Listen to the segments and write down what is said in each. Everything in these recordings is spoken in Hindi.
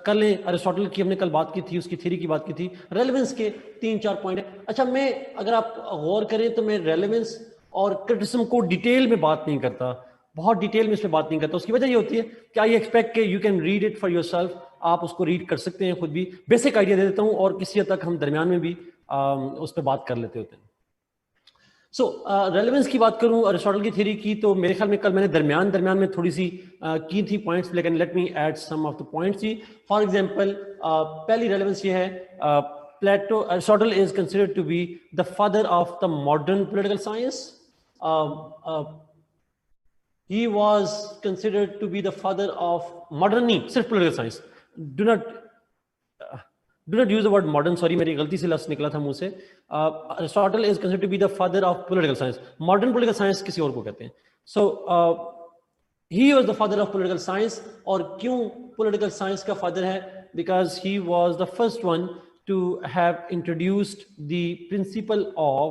कर लें, अरिस्टोटल की हमने कल बात की थी, उसकी थ्योरी की बात की थी। रेलेवेंस के 3-4 पॉइंट है। अच्छा, मैं अगर आप गौर करें तो मैं रेलेवेंस और क्रिटिसिज्म को डिटेल में बात नहीं करता, बहुत डिटेल में इस पर बात नहीं करता। उसकी वजह ये होती है कि आई एक्सपेक्ट कि you can read it for yourself, आप उसको रीड कर सकते हैं खुद भी। बेसिक आइडिया दे देता हूँ और किसी हद तक हम दरमियान में भी उस पर बात कर लेते होते हैं। सो रेलेवेंस की बात करूं अरिस्टोटल की थ्योरी की, तो मेरे ख्याल में कल मैंने दरमियान में थोड़ी सी की थी पॉइंट्स, लेकिन let me add some of the points ही। फॉर एग्जांपल पहली रेलेवेंस ये है, Plato, Aristotle is considered to be the father of the modern political science. he was considered to be the father of modern, नहीं सिर्फ political science, do not use the word modern, sorry मेरी गलती से लफ्ज़ निकला था मुंह से। Aristotle is considered to be the father of political science. Modern political science किसी और को कहते हैं। So he was the father of political science। और क्यों political science का father है? Because he was the first one to have introduced the principle of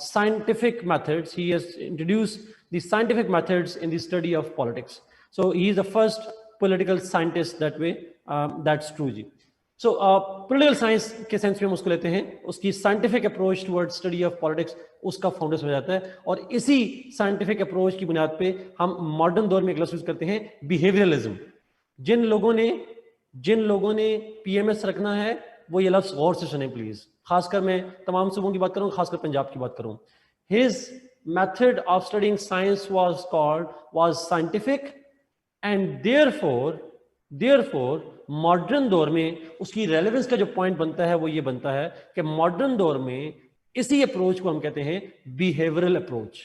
scientific methods. He has introduced the scientific methods in the study of politics. So he is the first political scientist that way. That's true जी। So political science के सेंस में हम उसको लेते हैं, उसकी scientific approach towards study of politics उसका फाउंडर हो जाता है। और इसी scientific approach की बुनियाद पे हम मॉडर्न दौर में एक लफ्ज़ यूज करते हैं, बिहेवियरलिज्म। जिन लोगों ने PMS रखना है वो ये लफ्ज़ गौर से सुने प्लीज, खासकर मैं तमाम सूबों की बात करूँ, खासकर पंजाब की बात करूँ। His method of studying science was scientific, and therefore modern दौर में उसकी रेलेवेंस का जो पॉइंट बनता है वो ये बनता है कि मॉडर्न दौर में इसी अप्रोच को हम कहते हैं behavioural approach.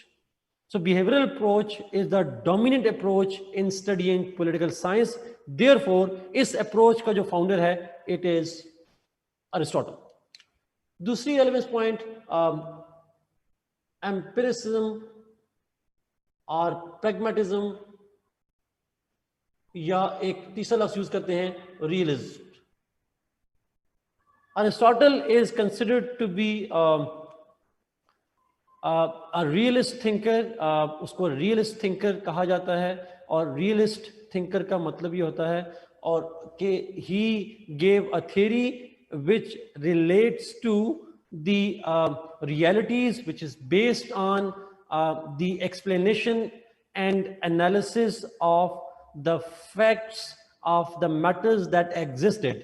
So behavioural approach is the dominant approach in studying political science. Therefore इस अप्रोच का जो फाउंडर है इट इज अरिस्टोटल। दूसरी रेलेवेंस पॉइंट एम्पिरिसिज्म और प्रैग्मेटिज्म, या एक तीसरा लफ्ज यूज करते हैं realism. Aristotle is considered to be a realist thinker. उसको रियलिस्ट थिंकर कहा जाता है, और रियलिस्ट थिंकर का मतलब ये होता है और कि he gave a theory which relates to the realities, which is based on the explanation and analysis of the facts of the matters that existed।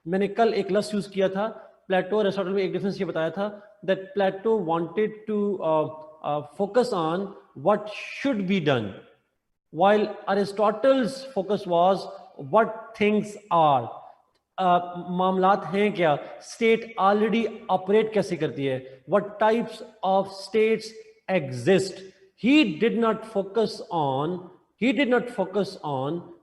मैंने कल एक लफ्ज़ यूज किया था प्लेटो और अरिस्टोटल में, एक डिफरेंस ये बताया था that Plato wanted to focus on what should be done, while Aristotle's focus was what things are। मामलात हैं क्या, स्टेट ऑलरेडी ऑपरेट कैसे करती है, what types of states exist. He did not focus on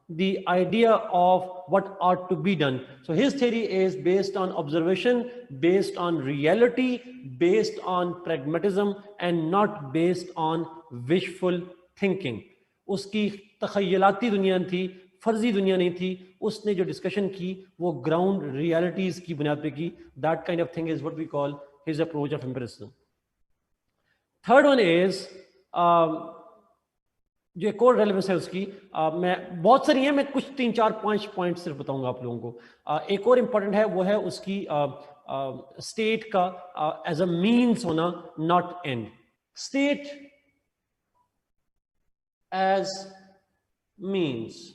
the idea of what ought to be done. So his theory is based on observation, based on reality, based on pragmatism, and not based on wishful thinking। उसकी तखयलाती दुनिया थी, फर्जी दुनिया नहीं थी। उसने जो डिस्कशन की वो ग्राउंड रियलिटीज की बुनियाद पे की। That kind of thing is what we call his approach of empiricism. Third one is जो एक और रेलेवेंस है उसकी, मैं बहुत सारी हैं, मैं कुछ 3-4-5 पॉइंट सिर्फ बताऊंगा आप लोगों को। एक और इंपॉर्टेंट है वो है उसकी स्टेट का एज अ मीन्स होना, not end. State as means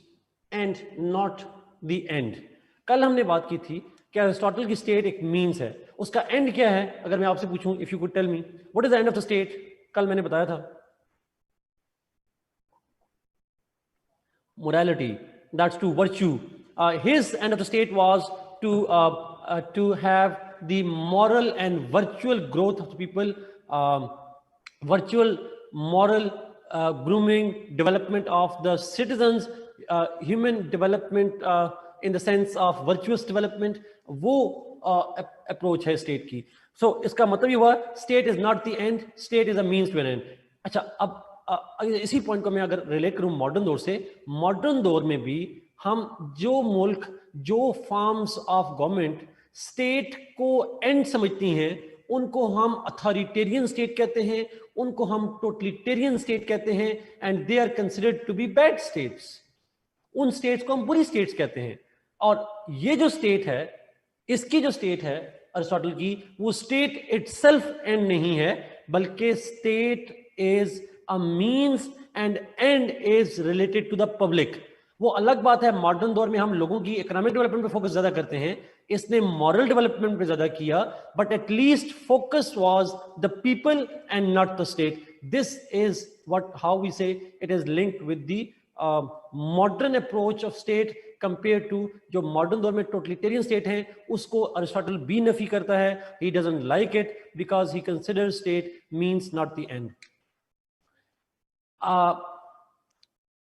end not the end. कल हमने बात की थी कि अरिस्टोटल की स्टेट एक मीन्स है, उसका एंड क्या है? अगर मैं आपसे पूछूं, if you could tell me what is the end of the state, कल मैंने बताया था morality, that's to virtue। His end of the state was to have the moral and virtual growth of the people, virtual moral grooming, development of the citizens, human development in the sense of virtuous development। वो अप्रोच है स्टेट की। सो इसका मतलब ये हुआ state is not the end, state is a means to an end. अच्छा, अब इसी पॉइंट को मैं अगर रिलेट करूं मॉडर्न दौर से, मॉडर्न दौर में भी हम जो मुल्क, जो फॉर्म्स ऑफ गवर्नमेंट स्टेट को एंड समझती हैं, उनको हम अथॉरिटेरियन स्टेट कहते हैं, उनको हम टोटलिटेरियन स्टेट कहते हैं, and they are considered to be bad states. उन स्टेट्स को हम बुरी स्टेट्स कहते हैं। और ये जो स्टेट है, इसकी जो स्टेट है अरिस्टोटल की, वो स्टेट इटसेल्फ एंड नहीं है, बल्कि state is a means end end is related to the public. वो अलग बात है, मॉडर्न दौर में हम लोगों की इकोनॉमिक डेवलपमेंट पे फोकस ज्यादा करते हैं, इसने मॉरल डेवलपमेंट पे ज्यादा किया, but at least focus was the people and not the state. This is what how we say it is linked with the modern approach of state compare to जो मॉडर्न दौर में टोटलिटेरियन स्टेट है, उसको अरिस्टोटल भी नफी करता है। He doesn't like it because he consider state means not the and.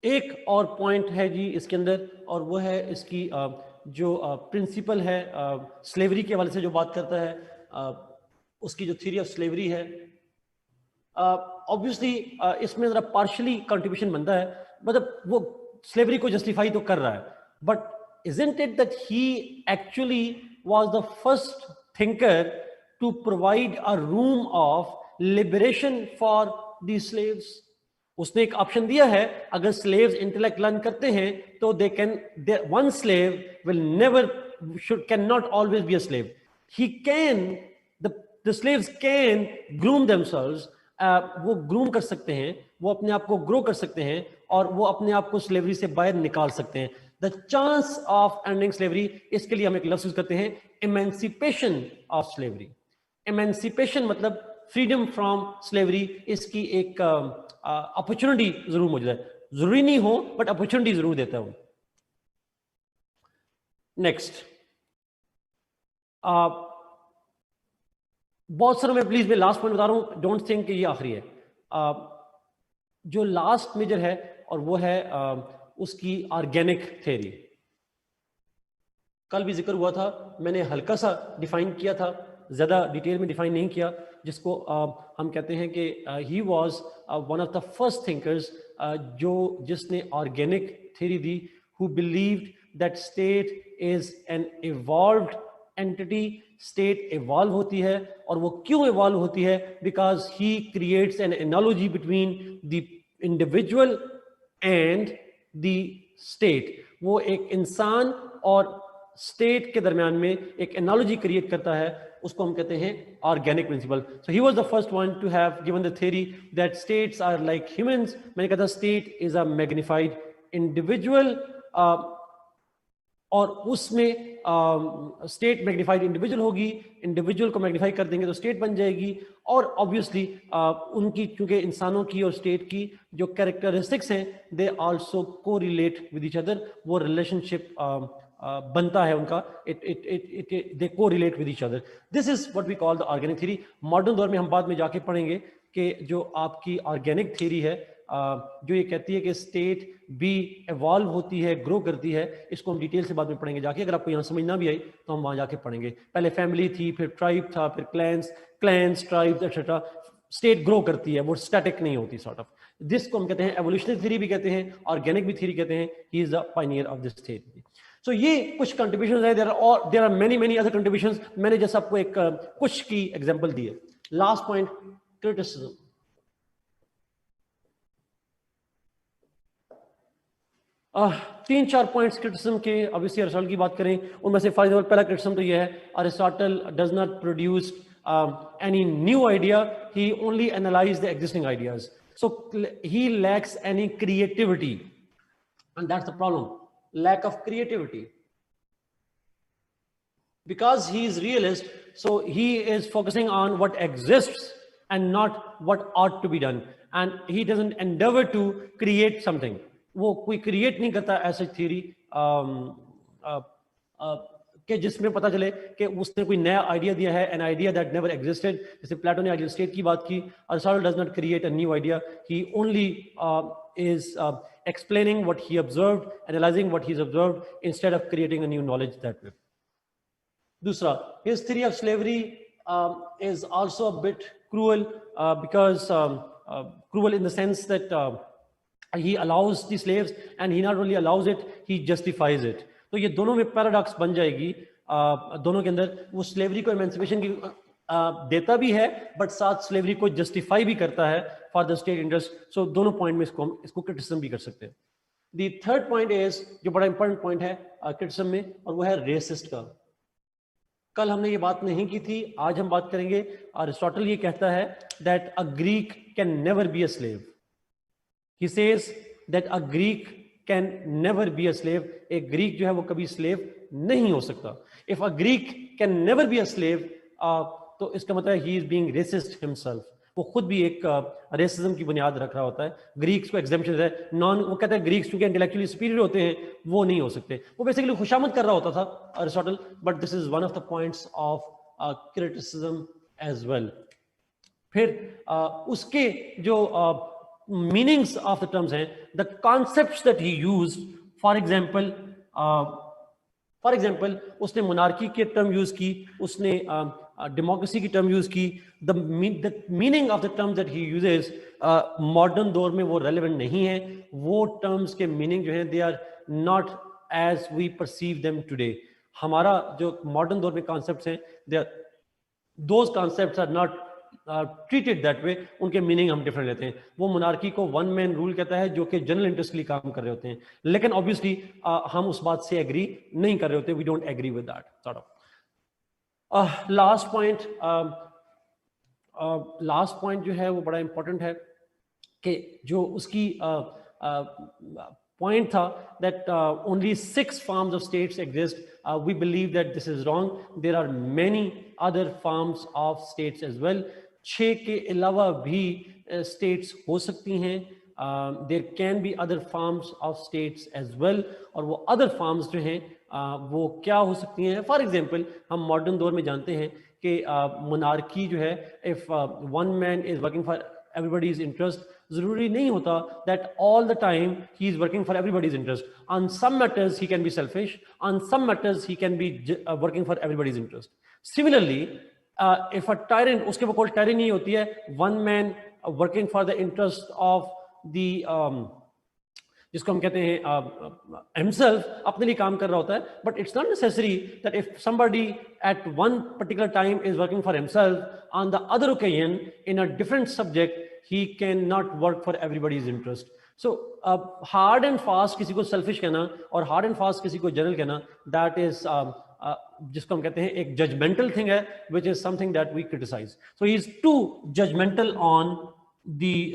एक और पॉइंट है जी इसके अंदर, और वो है इसकी जो प्रिंसिपल है स्लेवरी के हवाले से जो बात करता है, उसकी जो थ्योरी ऑफ स्लेवरी है। ऑब्वियसली इसमें जरा पार्शली कंट्रीब्यूशन बनता है, मतलब वो स्लेवरी को जस्टिफाई तो कर रहा है, but isn't it that he actually was the first thinker to provide a room of liberation for the slaves. उसने एक ऑप्शन दिया है, अगर स्लेव्स इंटेलेक्ट लर्न करते हैं तो they can, one slave will never can not always be a slave, he can, the slaves can groom themselves, वो ग्रूम कर सकते हैं, वो अपने आप को ग्रो कर सकते हैं, और वो अपने आप को स्लेवरी से बाहर निकाल सकते हैं। The chance of ending slavery, इसके लिए हम एक लफ्ज यूज करते हैं, इमेंसिपेशन ऑफ स्लेवरी। इमेंसिपेशन मतलब फ्रीडम फ्रॉम स्लेवरी, इसकी एक अपॉर्चुनिटी जरूर मौजूद है, जरूरी नहीं हो बट अपॉर्चुनिटी जरूर देता हूं। नेक्स्ट, बहुत सारे, मैं प्लीज मैं लास्ट पॉइंट बता रहा हूं, डोंट थिंक कि ये आखिरी है। जो लास्ट मेजर है और वो है उसकी ऑर्गेनिक थ्योरी। कल भी जिक्र हुआ था, मैंने हल्का सा डिफाइन किया था, ज्यादा डिटेल में डिफाइन नहीं किया, जिसको हम कहते हैं कि he was one of the first thinkers जिसने ऑर्गेनिक थ्योरी दी, who believed that state is an evolved entity. State evolve होती है, और वो क्यों इवॉल्व होती है? Because he creates an analogy between the individual and the state. वो एक इंसान और स्टेट के दरमियान में एक एनालॉजी क्रिएट करता है, उसको हम कहते हैं organic principle. So he was the first one to have given the theory that states are like humans. मैंने कहा था state is a magnified individual, और उसमें स्टेट मैग्निफाइड इंडिविजुअल होगी, इंडिविजुअल को मैग्निफाई कर देंगे तो स्टेट बन जाएगी। और ऑब्वियसली उनकी, क्योंकि इंसानों की और स्टेट की जो कैरेक्टरिस्टिक्स हैं, they also correlate with each other, वो रिलेशनशिप बनता है उनका, they correlate with each other. This is what we call the organic theory. Modern दौर में हम बाद में जाके पढ़ेंगे कि जो आपकी ऑर्गेनिक थ्योरी है, जो ये कहती है कि स्टेट भी इवॉल्व होती है, ग्रो करती है, इसको हम डिटेल से बाद में पढ़ेंगे जाके। अगर आपको यहाँ समझ ना भी आई तो हम वहाँ जाके पढ़ेंगे। पहले फैमिली थी, फिर ट्राइब था, फिर clans tribes etcetera. State grow करती है, वो स्टैटिक नहीं होती सॉर्ट ऑफ। दिस को हम कहते हैं एवोल्यूशनरी थ्योरी भी कहते हैं, ऑर्गेनिक भी थ्योरी कहते हैं। He is the pioneer of this theory. So ये कुछ कंट्रीब्यूशंस है, there are many other contributions. मैंने जैसे आपको एक कुछ की एग्जांपल दी है। Last point, criticism. तीन चार पॉइंट्स क्रिटिसिज्म के। ऑब्वियसली अरिस्टोटल की बात करें, उनमें से फॉर एग्जांपल पहला क्रिटिसिज्म तो यह है, Aristotle does not produce any new idea, he only analyzed the existing ideas. So he lacks any creativity, and that's the problem, lack of creativity. Because he is realist, so he is focusing on what exists and not what ought to be done, and he doesn't endeavor to create something. वो कोई create नहीं करता ऐसी theory कि जिसमें पता चले कि उसने कोई नया आइडिया दिया है, an idea that never existed. जैसे प्लेटो ने आइडियल स्टेट की बात की, Aristotle does not create a new idea, he only is explaining what he observed, analysing what he is observed instead of creating a new knowledge that way. दूसरा, his theory of slavery is also a bit cruel, because cruel in the sense that he allows the slaves, and he not only allows it, he justifies it. तो ये दोनों में पैराडॉक्स बन जाएगी। दोनों के अंदर वो स्लेवरी को एमेंसिपेशन की देता भी है, बट साथ स्लेवरी को जस्टिफाई भी करता है फॉर द स्टेट इंटरेस्ट। सो दोनों पॉइंट में इसको क्रिटिसिज्म भी कर सकते हैं। द थर्ड पॉइंट इज, जो बड़ा इंपॉर्टेंट पॉइंट है क्रिटिसिज्म में, और वो है रेसिस्ट का। कल हमने ये बात नहीं की थी, आज हम बात करेंगे। अरिस्टोटल ये कहता है that a Greek can never be a slave. He says that a Greek can never be a slave. एक ग्रीक जो है वो कभी स्लेव नहीं हो सकता। If a Greek can never be a slave, तो इसका मतलब है he is being racist himself. वो खुद भी एक रेसिज्म की बुनियाद रख रहा होता है। ग्रीक्स को एग्जाम्पशन है, नॉन, वो कहता है ग्रीक्स क्योंकि इंटेलेक्चुअली सुपीरियर होते हैं, वो नहीं हो सकते। वो बेसिकली खुशामद कर रहा होता था Aristotle, but this is one of the points of criticism as well. फिर उसके जो मीनिंग्स ऑफ द टर्म्स हैं, the concepts that he used, for example उसने मोनार्की के टर्म यूज की, उसने डेमोक्रेसी की टर्म यूज की। The meaning of the terms that he uses modern दौर में वो रेलेवेंट नहीं है। वो टर्म्स के मीनिंग जो हैं, they are not as we perceive them today. हमारा जो मॉडर्न दौर में कॉन्सेप्ट्स हैं, they are, those concepts are not treated that way. उनके मीनिंग हम डिफरेंट लेते हैं। वो मोनार्की को वन मैन रूल कहता है, जो कि जनरल इंटरेस्ट के लिए काम कर रहे होते हैं, लेकिन ऑब्वियसली हम उस बात से एग्री नहीं कर रहे होते। We don't agree with that sort of. Last point जो है वो बड़ा इंपॉर्टेंट है, कि जो उसकी point था that only 6 forms of states exist. We believe that this is wrong. There are many other forms of states as well. 6 के अलावा भी states हो सकती हैं। There can be other forms of states as well. और वो other forms जो हैं वो क्या हो सकती हैं? For example, हम मॉडर्न दौर में जानते हैं कि मोनार्की जो है, if one man is working for everybody's interest, जरूरी नहीं होता that all the time he is working for everybody's interest. On some matters he can be selfish, on some matters he can be working for everybody's interest. Similarly, if a tyrant, उसके वो कोई tyranny नहीं होती है, one man working for the interest of the जिसको हम कहते हैं himself, अपने लिए काम कर रहा होता है, but it's not necessary that if somebody at one particular time is working for himself, on the other occasion in a different subject he cannot work for everybody's interest. So hard and fast किसी को selfish कहना और hard and fast किसी को general कहना, that is जिसको हम कहते हैं एक judgmental thing है, which is something that we criticize. So he is too judgmental on the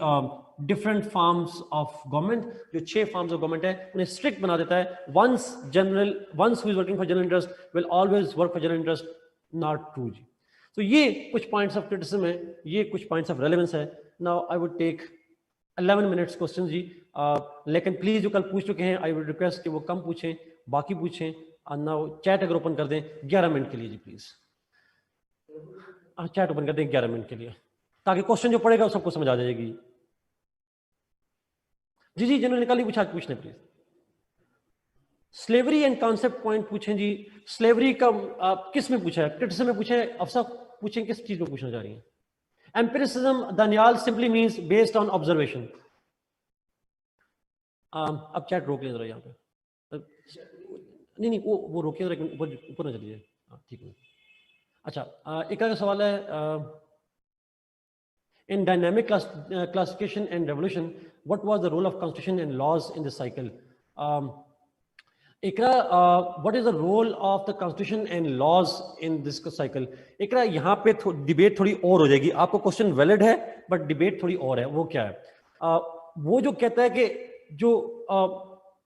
different forms of government. जो 6 forms of government है उन्हें strict बना देता है. Once who is working for general interest will always work for general interest, not true जी. So ये कुछ points of criticism है, ये कुछ points of relevance है. Now I would take 11 minutes questions जी, लेकिन प्लीज जो कल पूछ चुके हैं, आई वुड रिक्वेस्ट कि वो कम पूछें, बाकी पूछें। ना चैट अगर ओपन कर दें 11 मिनट के लिए जी प्लीज, चैट ओपन कर दें 11 मिनट के लिए, ताकि क्वेश्चन जो पड़ेगा वो सबको समझ आ जाएगी। जी जी, जिन्होंने निकाली पूछ लें please. Slavery and concept point पूछें जी। स्लेवरी का किस में पूछा है? क्रिटिसिज्म में पूछे, अफसर पूछें किस चीज में पूछना चाह रही हैं? Empiricism, Daniel, simply means based on observation. अब चैट रोक लें जरा यहाँ पे। नहीं वो रोकिए जरा, ऊपर ना चलिए। ठीक है। अच्छा, एक का सवाल है, in dynamic classification and revolution, what was the role of constitution and laws in this cycle? Ikra, what is the role of the constitution and laws in this cycle? Ikra, यहाँ पे डिबेट थोड़ी और हो जाएगी। आपको क्वेश्चन वैलिड है बट डिबेट थोड़ी और है। वो क्या है? वो जो कहता है कि जो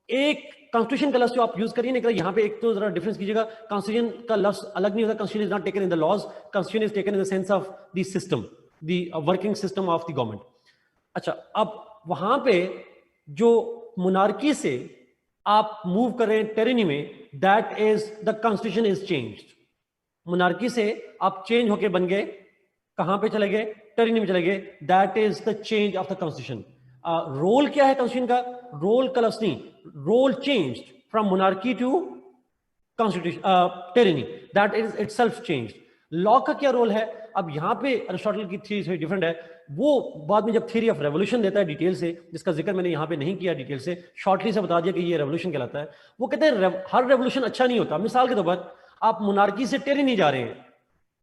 एक कॉन्स्टिट्यूशन का लफ्ज जो आप यूज करिए ना, यहाँ पे एक तो जरा डिफरेंस कीजिएगा। कॉन्स्टिट्यूशन का लफ्ज अलग नहीं होता। Constitution is not taken in the laws, constitution is taken in the sense of the system, the working system of the government. अच्छा, अब वहां पे जो मोनार्की से आप मूव कर रहे हैं टेरेनी में, that is the constitution is changed. Monarchy से आप चेंज होके बन गए, कहां पे चले गए? टेरेनी में चले गए। That is the change of the constitution. Role क्या है कॉन्स्टिट्यूशन का? रोल का लफ्ज नहीं, role changed from monarchy to constitution tyranny, that is itself changed. Law का क्या रोल है? अब यहां पे अरिस्टोटल की थ्योरी थोड़ी डिफरेंट है। वो बाद में जब थ्योरी ऑफ रेवोल्यूशन देता है डिटेल से, जिसका जिक्र मैंने यहां पे नहीं किया डिटेल से, शॉर्टली से बता दिया कि ये रेवोल्यूशन कहलाता है। वो कहते हैं हर रेवोल्यूशन अच्छा नहीं होता। मिसाल के तौर पर आप मोनार्की से टेरेनी जा रहे हैं,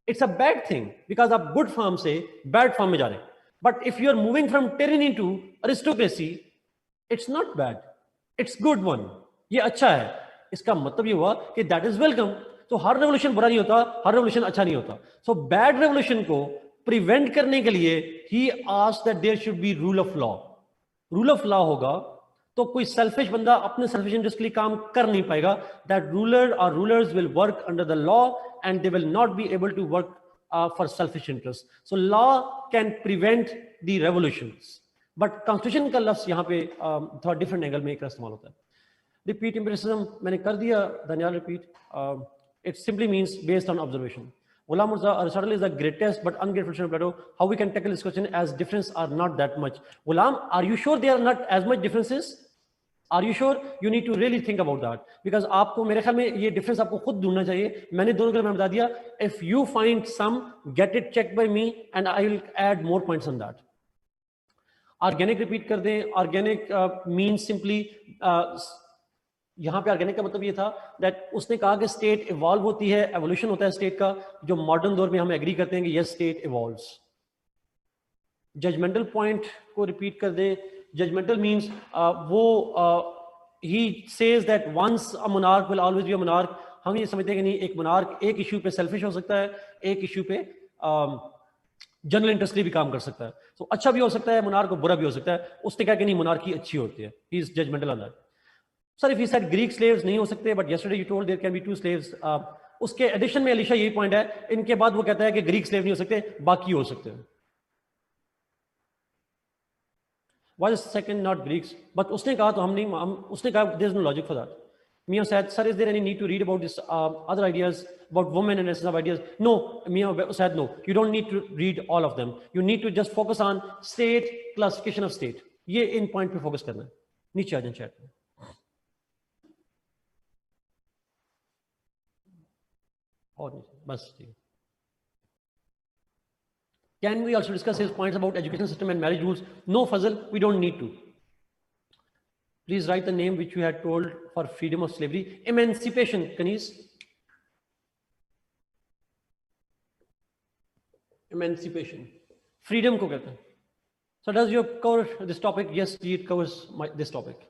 it's a bad thing because आप गुड फॉर्म से बैड फॉर्म में जा रहे हैं। But if you are moving from tyranny to aristocracy, it's not bad. It's good one, ये अच्छा है। इसका मतलब ये हुआ कि दैट इज वेलकम। तो हर रेवोल्यूशन बुरा नहीं होता, हर रेवोल्यूशन अच्छा नहीं होता। सो बैड रेवोल्यूशन को प्रिवेंट करने के लिए he asked that there should be rule of law. Rule of law होगा तो कोई सेल्फिश बंदा अपने सेल्फिश इंटरेस्ट के लिए काम कर नहीं पाएगा। दैट रूलर और rulers will work under the law and they will not be able to work for selfish interest. So law can prevent the revolutions. But constitution का लफ्ज यहाँ पे थोड़ा डिफरेंट एंगल में एक इस्तेमाल होता है। रिपीट एम्पिरिसिज्म मैंने कर दिया, धन्यवाद। Repeat it simply means based on observation. Ghulam Mirza, Aristotle is the greatest but ungrateful student of Plato. How we can tackle this question as difference are not that much? Ghulam, are you sure there are not as much differences? Are you sure? You need to really think about that because आपको मेरे ख्याल में ये difference आपको खुद ढूंढना चाहिए। मैंने दोनों के मैं बता दिया। If you find some, get it checked by me and I will add more points on that. Organic repeat कर दें। Organic means simply यहां पे ऑर्गेनिक का मतलब ये था दैट उसने कहा कि स्टेट इवॉल्व होती है, एवोल्यूशन होता है स्टेट का, जो मॉडर्न दौर में हम एग्री करते हैं कि yes state evolves. Judgmental point को रिपीट कर दे। जजमेंटल मींस वो ही says that once a monarch will always be a monarch. हम ये समझते हैं कि नहीं, एक मोनार्क एक इशू पे सेल्फिश हो सकता है, एक इशू पे जनरल इंटरेस्ट के लिए भी काम कर सकता है। तो अच्छा भी हो सकता है मोनार्क और बुरा भी हो सकता है। उसने कहा कि नहीं, मोनार्की अच्छी होती है। He is judgmental on that. Sir if he said Greek slaves नहीं हो सकते, but yesterday you told there can be 2 slaves. उसके एडिशन में अलीशा यही पॉइंट है। इनके बाद वो कहता है कि ग्रीक स्लेव नहीं हो सकते, बाकी हो सकते हैं। Why is second not Greeks? But उसने कहा तो हम नहीं, उसने कहा there is no logic for that. Mia said, sir, is there any need to read about this other ideas about women and essence of ideas? No, Mia said no. You don't need to read all of them. You need to just focus on state, classification of state. ये इन पॉइंट पे फोकस करना है। नीचे आ जाए चैट में। और बस ठीक। Can we also discuss his points about education system and marriage rules? No, Fazal, we don't need to. Please write the name which you had told for freedom of slavery. Emancipation, Kanis. Emancipation. Freedom ko kehte hain. So does you cover this topic? Yes, it covers this topic.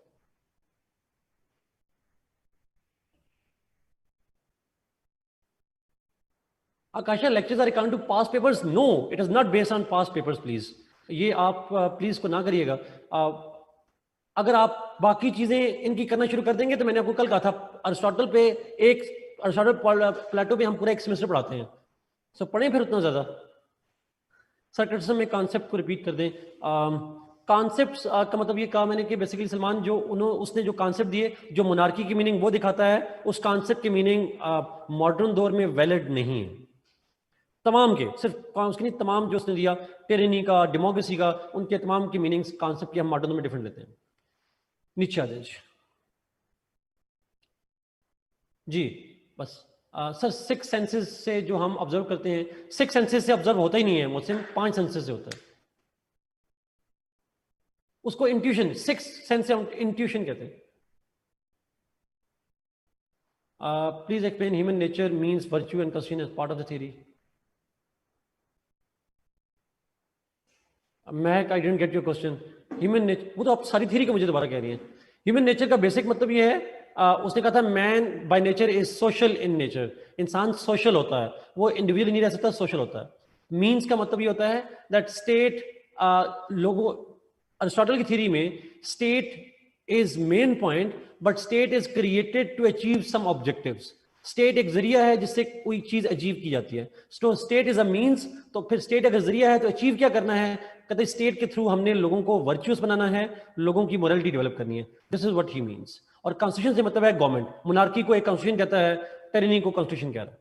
Akasha, lectures are according to past papers? No, it is not based on past papers, please. ये आप प्लीज को ना करिएगा। अगर आप बाकी चीजें इनकी करना शुरू कर देंगे तो मैंने आपको कल कहा था अरिस्टोटल पे प्लेटो पे हम पूरा एक सेमेस्टर पढ़ाते हैं। सो पढ़ें फिर उतना ज्यादा। सर क्रिटिसिज्म में कॉन्सेप्ट को रिपीट कर दें। कॉन्सेप्ट्स का मतलब ये कहा मैंने कि बेसिकली सलमान जो उसने जो कॉन्सेप्ट दिए, जो मोनार्की की मीनिंग वो दिखाता है, उस कॉन्सेप्ट की मीनिंग मॉडर्न दौर में वैलिड नहीं है। तमाम के सिर्फ उसकी नहीं, तमाम जो उसने दिया टेरेनी का, डेमोक्रेसी का, उनके तमाम की मीनिंग्स कॉन्सेप्ट की हम मॉडर्न में डिफरेंट लेते हैं। नीचे आ जाइए जी। बस सर 6 सेंसेस से जो हम ऑब्जर्व करते हैं, 6 सेंसेस से ऑब्जर्व होता ही नहीं है, मुझसे 5 सेंसेस से होता है। उसको इंट्यूशन, 6 सेंस से इंट्यूशन कहते हैं। Please explain human nature means virtue and constraint as part of the theory. मैं I didn't get your question. Human nature, वो तो आप सारी थ्योरी को मुझे दोबारा कह रही है। ह्यूमन नेचर का बेसिक मतलब ये है, उसने कहा था man by nature is social in nature. इंसान सोशल होता है, वो इंडिविजुअल नहीं रह सकता, सोशल होता है। मीन्स का मतलब ये होता है दैट स्टेट, लोगों अरिस्टोटल की थ्योरी में state is main point, but state is created to achieve some objectives. State एक जरिया है जिससे कोई चीज अचीव की जाती है। तो स्टेट इज अ मीन्स, तो फिर स्टेट अगर जरिया है तो अचीव क्या करना है? कहते स्टेट के थ्रू हमने लोगों को वर्च्यूअस बनाना है, लोगों की मोरालिटी डेवलप करनी है। This is what he means. और कॉन्स्टिट्यूशन से मतलब है गवर्नमेंट। मोनार्की को एक कॉन्स्टिट्यूशन कहता है, टेरेनी को कॉन्स्टिट्यूशन कहता है।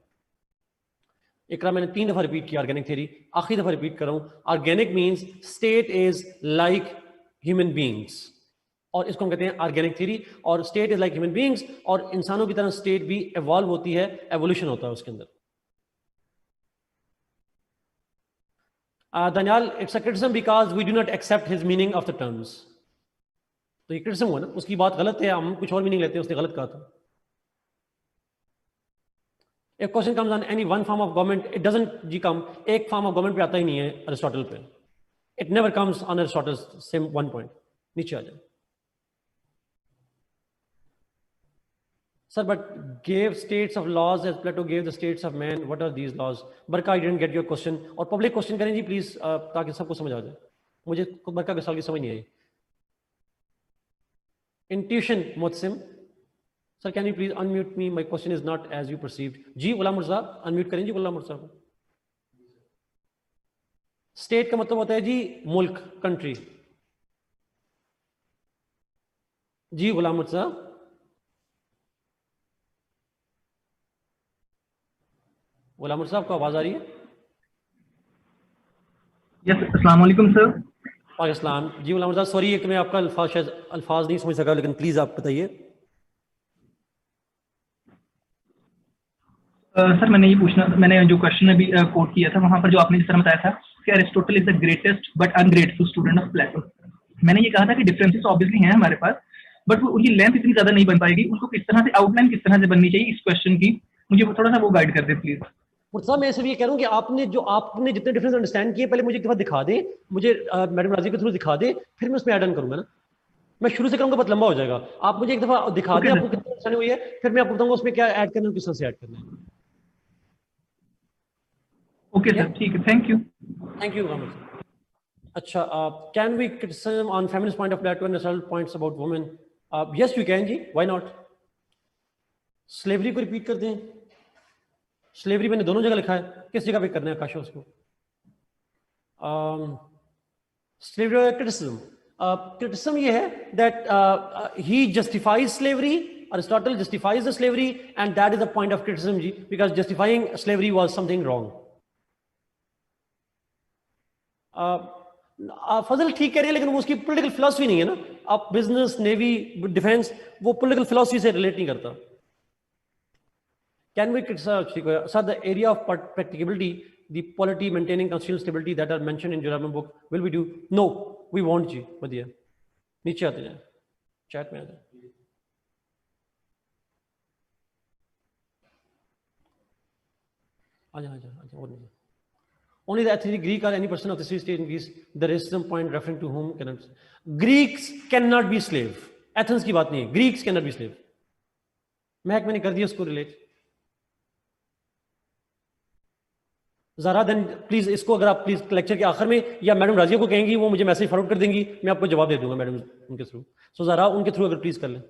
एकरा मैंने 3 दफा रिपीट किया ऑर्गेनिक थ्योरी, आखिरी दफा रिपीट कर रहा हूं। Organic means state is like human beings, और इसको हम कहते हैं ऑर्गेनिक थ्योरी। और state is like human beings, और इंसानों की तरह स्टेट भी इवॉल्व होती है, एवोल्यूशन होता है उसके अंदर। Daniel, it's a criticism because we do not accept his meaning of the terms. तो ये क्रिटिसिज्म हुआ ना, उसकी बात गलत है, हम कुछ और मीनिंग लेते हैं, उसने गलत कहा था। If question comes on any one form of government, it doesn't जी come, एक फॉर्म ऑफ गवर्नमेंट पे आता ही नहीं है अरिस्टोटल पे। It never comes on Aristotle's same one point। नीचे आ जाए। Sir, but gave states of laws as Plato gave the states of man. What are these laws? Barka, I didn't get your question. और public question करें जी please, ताकि सबको समझ आ जाए. मुझे बरका के सवाल की समझ नहीं आई. Intuition, Motsim. Sir, can you please unmute me? My question is not as you perceived. Ji Ghulam मुर्जा, unmute करें जी गुलाम मुर्जा को. State का मतलब होता है जी मुल्क, country. जी गुलाम मुर्जा. गुलाम साहब को आवाज आ रही है? यस, अस्सलाम वालेकुम सर। पाकिस्तान जी गुलाम साहब, सॉरी एक मैं आपका अल्फाज नहीं समझ सका, लेकिन प्लीज आप बताइए। सर मैंने ये पूछना, मैंने जो क्वेश्चन अभी कोट किया था वहां पर जो आपने जिस तरह बताया था कि Aristotle is the greatest but ungrateful student of Plato, मैंने ये कहा था कि डिफरेंसेस ऑब्वियसली हैं हमारे पास, बट वो उनकी लेंथ इतनी ज्यादा नहीं बन पाएगी, उनको किस तरह से आउटलाइन किस तरह से बननी चाहिए इस क्वेश्चन की, मुझे थोड़ा सा वो गाइड कर दे प्लीज। मुर्तज़ा मैं सिर्फ ये कह रहा हूँ कि आपने जितने डिफरेंस अंडरस्टैंड किए पहले मुझे एक दफा दिखा दे, मुझे मैडम राजी के थ्रू दिखा दे, फिर मैं उसमें ऐड ऑन करूंगा ना। मैं शुरू से करूंगा बहुत लंबा हो जाएगा। आप मुझे एक दफा दिखा दें आपको कितनी अंडरस्टैंडिंग हुई है, फिर मैं आपको बताऊंगा उसमें क्या ऐड करना है, किस तरह से ऐड करना है। ओके सर, ठीक है, थैंक यू। Thank you. अच्छा, can we criticism on feminist point of Plato and result points about women? Yes you can जी, व्हाई नॉट। स्लेवरी को रिपीट कर दें। स्लेवरी मैंने दोनों जगह लिखा है, किस जगह पे करना है काशा उसको? स्लेवरी क्रिटिसिज्म, क्रिटिसिज्म ये है that he justifies slavery, Aristotle justifies the slavery, and that is the point of criticism जी, because justifying slavery was something wrong. Fazal ठीक कह रही है, लेकिन वो उसकी पॉलिटिकल फिलॉसफी नहीं है ना। आप बिजनेस, नेवी, डिफेंस, वो पॉलिटिकल फिलॉसफी से रिलेट नहीं करता। Can we criticize, sir, the area of practicability, the polity, maintaining constitutional stability that are mentioned in Jurabam book, will we do? No, we won't जी। बढ़िया, नीचे आते हैं, चैट में आते हैं। आजा और नहीं। Only the ethnic Greek or any person of the state in Greece, the racism point referring to whom cannot. Greeks cannot be slave. Athens की बात नहीं है, Greeks cannot be slave. महक मैंने कर दिया उसको रिलेट। ज़रा देन प्लीज इसको अगर आप प्लीज लेक्चर के आखिर में या मैडम राजिया को कहेंगी, वो मुझे मैसेज फॉरवर्ड कर देंगी, मैं आपको जवाब दे दूंगा मैडम उनके थ्रू। सो ज़रा उनके थ्रू अगर प्लीज कर लें।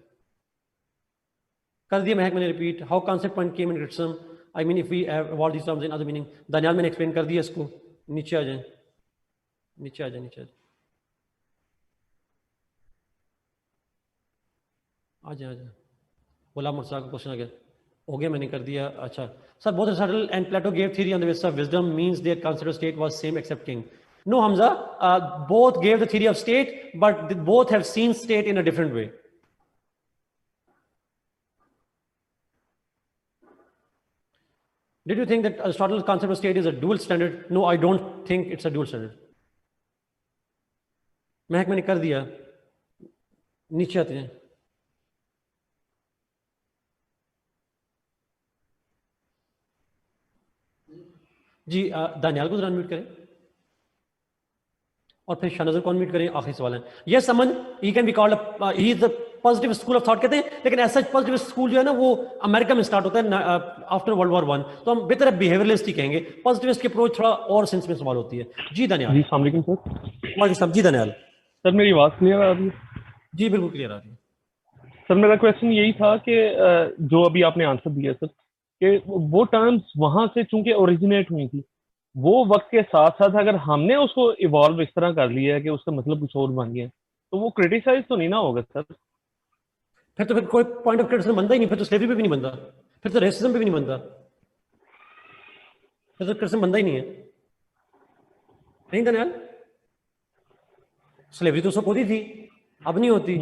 कर दिया महक मैंने repeat. How concept point came in criticism, I mean if we have avoid this terms in other meaning. Daniyal मैंने एक्सप्लेन कर दिया इसको। नीचे आ जाए, नीचे आ जाए, नीचे आ जाए, आ जाए, आ जाए। गुलाम मुर्तज़ा का क्वेश्चन आ गया, हो गया, मैंने कर दिया। अच्छा sir, both Aristotle and Plato gave theory on the basis of wisdom means their considered state was same except king. No Hamza, both gave the theory of state, but both have seen state in a different way. Did you think that Aristotle's concept of state is a dual standard? No, I don't think it's a dual standard. महक मैंने कर दिया, नीचे आते हैं। जी दानियाल को जरा अनम्यूट करें और फिर शाहनज़र को अनम्यूट करें। आखिरी सवाल है। Yes Aman, he can be called, he is the positive school of thought कहते हैं, लेकिन ऐसा पॉजिटिव स्कूल जो है ना वो अमेरिका में स्टार्ट होता है आफ्टर वर्ल्ड वॉर 1, तो हम बेहतर बिहेवियरलिस्ट ही कहेंगे। पॉजिटिविस्ट की अप्रोच थोड़ा और सेंस में सवाल होती है। जी दानियाल। जी अस्सलाम वालेकुम सर। वालेकुम जी दानियाल। सर मेरी आवाज़ क्लियर आ रही है? जी बिल्कुल क्लियर आ रही है। सर मेरा क्वेश्चन यही था कि जो अभी आपने आंसर दिया सर, कि वो टर्म्स वहां से चूंकि ओरिजिनेट हुई थी, वो वक्त के साथ साथ अगर हमने उसको इवॉल्व इस तरह कर लिया है कि उसका मतलब कुछ और बन गया, तो वो क्रिटिसाइज तो नहीं ना होगा सर? फिर कोई पॉइंट ऑफ क्रिटिसिज्म बनता ही नहीं, फिर तो स्लेवरी पे भी नहीं बनता, फिर तो रेसिज्म पे भी नहीं बनता, फिर तो क्रिटिसिज्म बनता ही नहीं है। नहीं दानियाल, स्लेवरी तो सब होती थी, अब नहीं होती,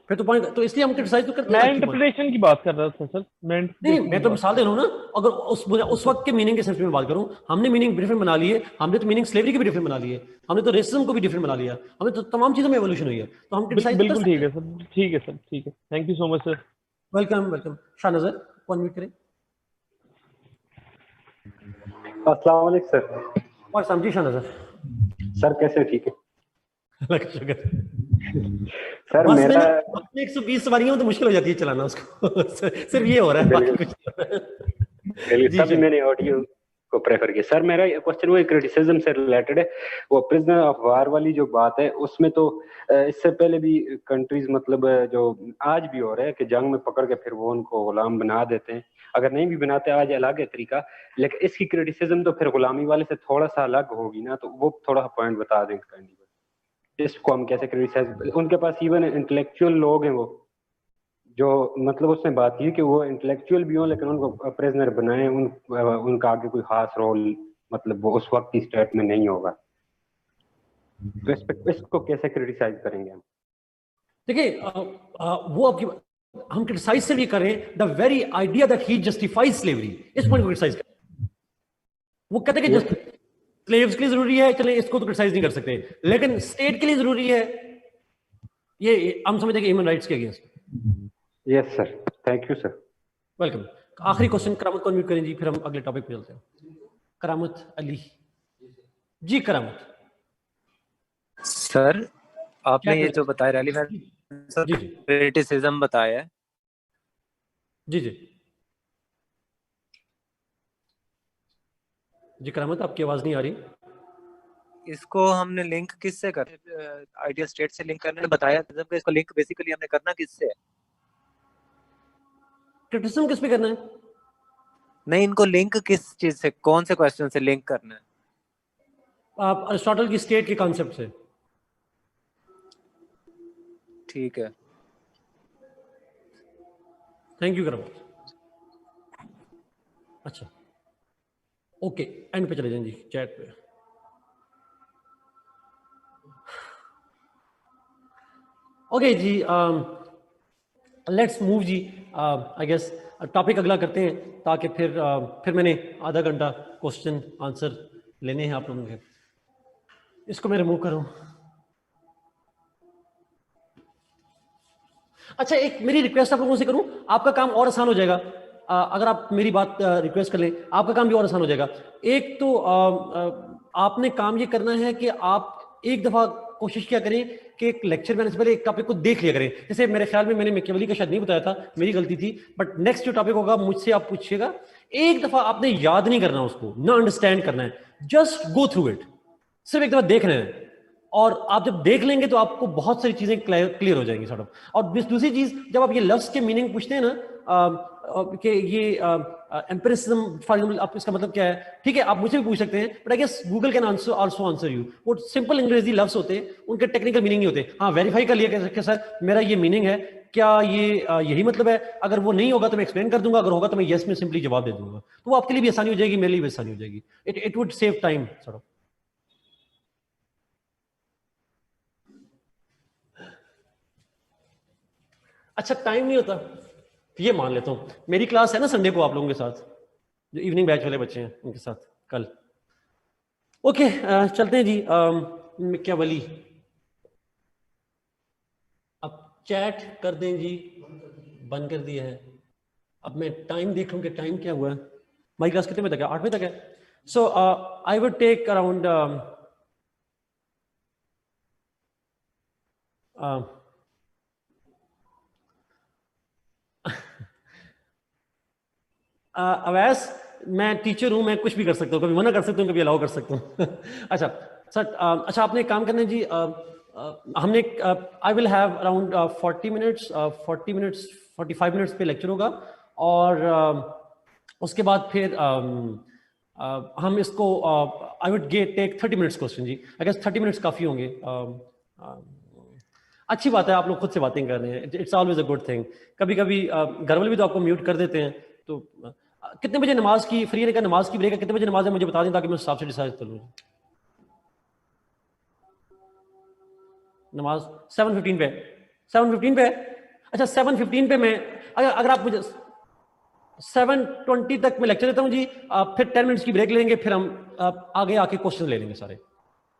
फिर तो पॉइंट, तो इसलिए हम क्रिटिसाइज तो करते हैं। मैं इंटरप्रिटेशन की बात कर रहा था सर। नहीं, मैं तो मिसाल दे रहा हूँ ना। अगर उस वक्त के मीनिंग के सेंस में बात करूं, हमने मीनिंग डिफरेंट बना लिए, हमने तो मीनिंग स्लेवरी की भी डिफरेंट बना लिए, हमने तो रेसिज्म को भी डिफरेंट बना लिया, हमने तो तमाम चीजों में एवोल्यूशन हुई है, तो हम क्रिटिसाइज बिल्कुल ठीक है सर, ठीक है सर, ठीक है, thank you so much sir. Welcome welcome. Shahnazar को अनम्यूट करें। अस्सलाम वालेकुम सर। और समझी शाहनज़र सर कैसे? ठीक है, शुक्र। सर बस में मेरा ना 120 सवारियां तो मुश्किल हो जाती है चलाना उसको सिर्फ ये हो रहा है, बाकी बिल्कुल कुछ नहीं हो रहा है। बिल्कुल, जी तभी चल। मैंने ऑडियो को प्रेफर किया। सर मेरा क्वेश्चन वो क्रिटिसिज्म से रिलेटेड है। वो प्रिजनर ऑफ वार वाली जो बात है उसमें तो इससे पहले भी कंट्रीज मतलब जो आज भी हो रहा है कि जंग में पकड़ के फिर वो उनको गुलाम बना देते हैं। अगर नहीं भी बनाते आज अलग है तरीका, लेकिन इसकी क्रिटिसिज्म तो फिर गुलामी वाले से थोड़ा सा अलग होगी ना, तो वो थोड़ा पॉइंट बता दें इसको हम कैसे क्रिटिसाइज। उनके पास इवन इंटेलेक्चुअल लोग हैं वो, जो मतलब उसने बात की कि वो इंटेलेक्चुअल भी हो लेकिन उनको प्रिजनर बनाए, उनका आगे कोई खास रोल मतलब वो उस वक्त की स्टेट में नहीं होगा। तो इसको कैसे क्रिटिसाइज करेंगे हम? देखिए वो आपकी हम क्रिटिसाइज से भी करें the very idea that he justifies slavery, इस पॉइंट को क्रिटिसाइज करें। वो कहते हैं कि स्लेव्स के लिए जरूरी है, चले इसको तो क्रिटिसाइज नहीं कर सकते, लेकिन स्टेट के लिए जरूरी है, ये हम समझते हैं कि ह्यूमन राइट्स के against. Yes sir, thank you sir. Welcome. आखिरी क्वेश्चन करामत को अनम्यूट करें जी, फिर हम अगले टॉपिक पे चलते हैं। करामत अली जी। करामत सर, आपने ये जो बताया रेलिवेंट जी जी क्रिटिसिज्म बताया है, जी जी जी। करामत आपकी आवाज नहीं आ रही। इसको हमने लिंक किससे कर, आइडिया स्टेट से लिंक करने ने बताया, इसको लिंक बेसिकली हमने करना किससे है? क्रिटिसिज्म किस पे करना है? नहीं, इनको लिंक किस चीज से, कौन से क्वेश्चन से लिंक करना है? आप अरिस्टोटल की स्टेट के कॉन्सेप्ट से। ठीक है, थैंक यू करामत। अच्छा ओके, एंड पे चले जाएं जी चैट पे। ओके जी, लेट्स मूव जी। आई गेस टॉपिक अगला करते हैं, ताकि फिर मैंने आधा घंटा क्वेश्चन आंसर लेने हैं आप लोगों के। इसको मैं रिमूव करूं। अच्छा, एक मेरी रिक्वेस्ट आप लोगों से करूं, आपका काम और आसान हो जाएगा अगर आप मेरी बात रिक्वेस्ट कर लें, आपका काम भी और आसान हो जाएगा। एक तो आपने काम ये करना है कि आप एक दफा कोशिश किया करें कि एक लेक्चर में आने से पहले एक टॉपिक को देख लिया करें। जैसे मेरे ख्याल में मैंने मैकियावेली का शायद नहीं बताया था, मेरी गलती थी, बट नेक्स्ट जो टॉपिक होगा मुझसे आप पूछिएगा। एक दफा आपने याद नहीं करना उसको, ना अंडरस्टैंड करना है, जस्ट गो थ्रू इट, सिर्फ एक दफा देखना है। और आप जब देख लेंगे तो आपको बहुत सारी चीजें क्लियर हो जाएंगी सॉर्ट ऑफ। और दूसरी चीज, जब आप ये लफ्ज के मीनिंग पूछते हैं ना कि ये एम्पिरिसिज्म फॉर एग्जांपल, आप इसका मतलब क्या है, ठीक है आप मुझसे भी पूछ सकते हैं, but I guess Google can also answer you. वो सिंपल अंग्रेजी लफ्ज होते हैं, उनके टेक्निकल मीनिंग नहीं होते। हाँ, वेरीफाई कर लिया कि सर मेरा ये मीनिंग है, क्या ये यही मतलब है? अगर वो नहीं होगा तो मैं एक्सप्लेन कर दूंगा, अगर होगा तो मैं यस में सिंपली जवाब दे दूंगा। तो वो आपके लिए भी आसानी हो जाएगी, मेरे लिए भी आसानी हो जाएगी। It would save time sort of. अच्छा, टाइम नहीं होता, ये मान लेता हूँ। मेरी क्लास है ना संडे को आप लोगों के साथ, जो इवनिंग बैच वाले बच्चे हैं उनके साथ कल। ओके, चलते हैं जी। मिक्यावली, अब चैट कर दें जी, बंद कर दिया है। अब मैं टाइम देख लूँ कि टाइम क्या हुआ है। हमारी क्लास कितने बजे तक है? 8 बजे तक है। So I would take around Awais, मैं टीचर हूं, मैं कुछ भी कर सकता हूँ, कभी मना कर सकता हूँ, कभी अलाउ कर सकता हूँ। अच्छा सर, अच्छा आपने एक काम करना है जी। हमने I will have around 40 minutes 45 minutes पे लेक्चर होगा, और उसके बाद फिर हम इसको I would take 30 minutes question जी। आई गेस 30 मिनट्स काफ़ी होंगे। अच्छी बात है, आप लोग खुद से बातें कर रहे हैं, it's always a good thing. कभी कभी घर वाले भी तो आपको म्यूट कर देते हैं। तो कितने बजे नमाज की फ्री है, नमाज की ब्रेक है, कितने बजे नमाज है मुझे बता दें, ताकि मैं उस हिसाब से डिसाइड कर लूँ। नमाज 7:15 पे, 7:15 पे। अच्छा 7:15 पे मैं, अगर आप मुझे 7:20 तक मैं लेक्चर देता हूँ जी, फिर 10 मिनट्स की ब्रेक लेंगे, फिर हम आगे आके क्वेश्चन ले लेंगे सारे।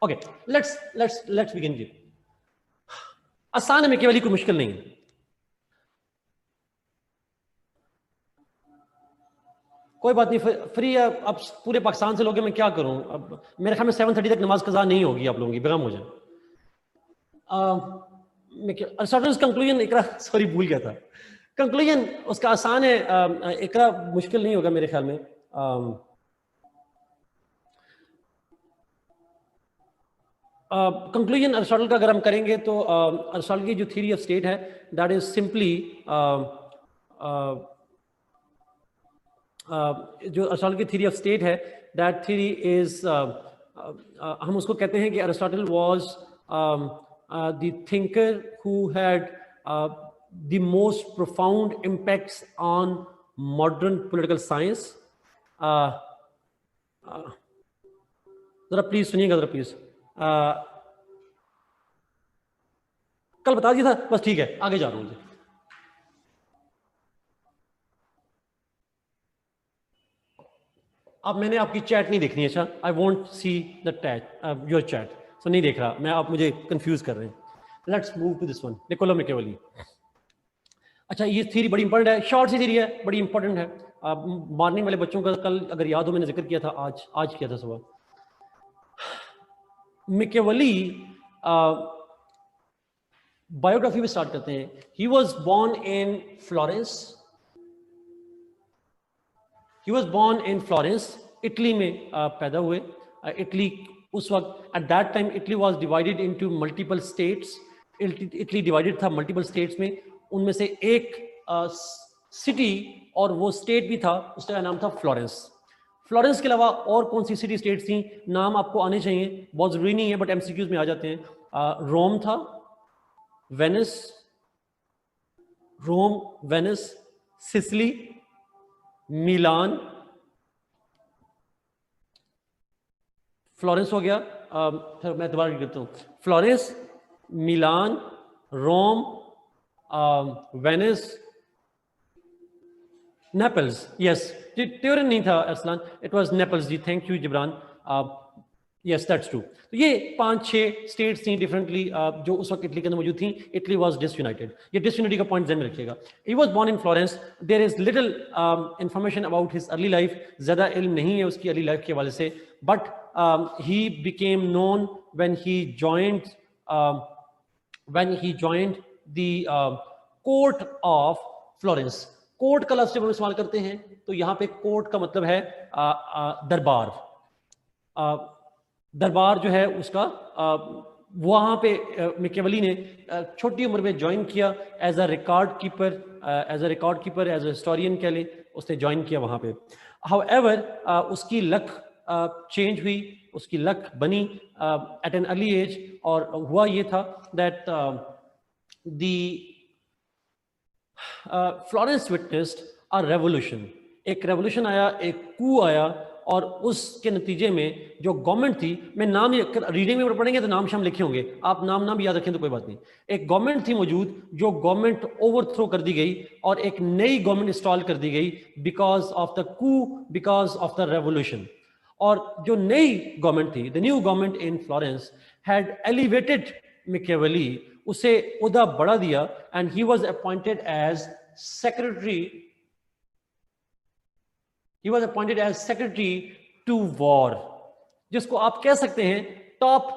ओके, लेट्स बिगिन जी। आसान है, मिक्यावेली कोई मुश्किल नहीं है। कोई बात नहीं, फ्री है। अब पूरे पाकिस्तान से लोग हैं, मैं क्या करूं? अब मेरे ख्याल में 7:30 तक नमाज कज़ा नहीं होगी आप लोगों की, बेगम हो जाए। अरिस्टोटल्स कंक्लूजन, इकरा सॉरी भूल गया था, कंक्लूजन उसका आसान है, इकरा मुश्किल नहीं होगा मेरे ख्याल में। कंक्लूजन अरिस्टोटल का अगर हम करेंगे तो अरिस्टोटल की जो थ्योरी ऑफ स्टेट है दैट इज सिंपली जो अरिस्टोटल की थ्योरी ऑफ स्टेट है दैट थ्योरी इज हम उसको कहते हैं कि Aristotle was the thinker who had the most profound impacts on modern political science. जरा प्लीज सुनिएगा, जरा प्लीज। कल बता दिया था, बस ठीक है, आगे जा रहा हूं। अब मैंने आपकी चैट नहीं देखनी है, अच्छा, I want see the that your chat, so नहीं देख रहा मैं, आप मुझे कंफ्यूज कर रहे हैं। Let's move to this one, Niccolo Machiavelli. अच्छा, ये थ्योरी बड़ी इंपॉर्टेंट है, शॉर्ट सी थ्योरी है, बड़ी इंपॉर्टेंट है। मॉर्निंग वाले बच्चों का कल अगर याद हो मैंने जिक्र किया था, आज किया था सुबह। मैकियावेली बायोग्राफी में स्टार्ट करते हैं। He was born in Florence, he was born in Florence, Italy में पैदा हुए। इटली उस वक्त at that time Italy was divided into multiple states. Italy divided था मल्टीपल स्टेट्स में, उनमें से एक सिटी और वो स्टेट भी था, उसका नाम था फ्लोरेंस। फ्लोरेंस के अलावा और कौन सी सिटी स्टेट्स थी, नाम आपको आने चाहिए, बहुत जरूरी नहीं है बट एमसीक्यूज में आ जाते हैं। रोम था, Venice, Rome, Venice, Sicily, Milan, Florence हो गया। फिर मैं दोबारा लिख देता हूँ, Florence, Milan, Rome, Venice, Naples. Yes, Turin नहीं था अरसलान, इट वाज नेपल्स जी, thank you Jibran. Yes that's true. तो ये 5-6 स्टेट्स थी डिफरेंटली जो उस वक्त इटली के अंदर मौजूद थी। इटली वाज डिसयूनाइटेड, ये डिसयूनिटी का पॉइंट ध्यान में रखिएगा। He was born in Florence, there is little information about his early life, ज़्यादा इल्म नहीं है उसकी अर्ली लाइफ के हवाले से, but he became known when he joined the court of Florence. Court का लफ्ज़ जब हम इस्तेमाल करते हैं तो यहाँ पे कोर्ट का मतलब है दरबार। दरबार जो है उसका वहाँ पे मैकियावेली ने छोटी उम्र में ज्वाइन किया as a record keeper, as a historian कह लें, उसने ज्वाइन किया वहाँ पे। हाउएवर उसकी लक चेंज हुई, उसकी लक बनी एट एन अर्ली एज, और हुआ ये था that the Florence witnessed a revolution. एक रेवोल्यूशन आया, एक कू आया, और उसके नतीजे में जो गवर्नमेंट थी, मैं नाम रीडिंग में पढ़ेंगे तो नाम शाम लिखे होंगे, आप नाम भी याद रखें तो कोई बात नहीं। एक गवर्नमेंट थी मौजूद, जो गवर्नमेंट ओवरथ्रो कर दी गई और एक नई गवर्नमेंट इंस्टॉल कर दी गई because of the coup, because of the revolution. और जो नई गवर्नमेंट थी, the new government in Florence had elevated Machiavelli, उसे उहदा बढ़ा दिया, and he was appointed as secretary, he was appointed as secretary to war, जिसको आप कह सकते हैं top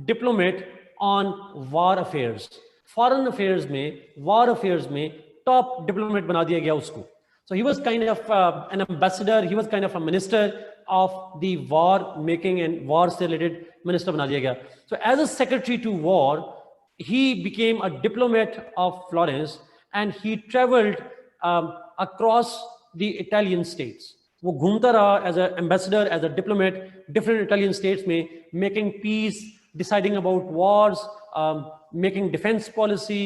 diplomat on war affairs. Foreign affairs में, वार अफेयर्स में टॉप डिप्लोमेट बना दिया गया उसको। So he was kind of an ambassador, he was kind of a minister of the war making and war से related minister बना दिया गया। So as a secretary to war, he became a diplomat of Florence and he traveled across the Italian states. वो घूमता रहा as a ambassador, as a diplomat different Italian states में, making peace, deciding about wars, making defence policy,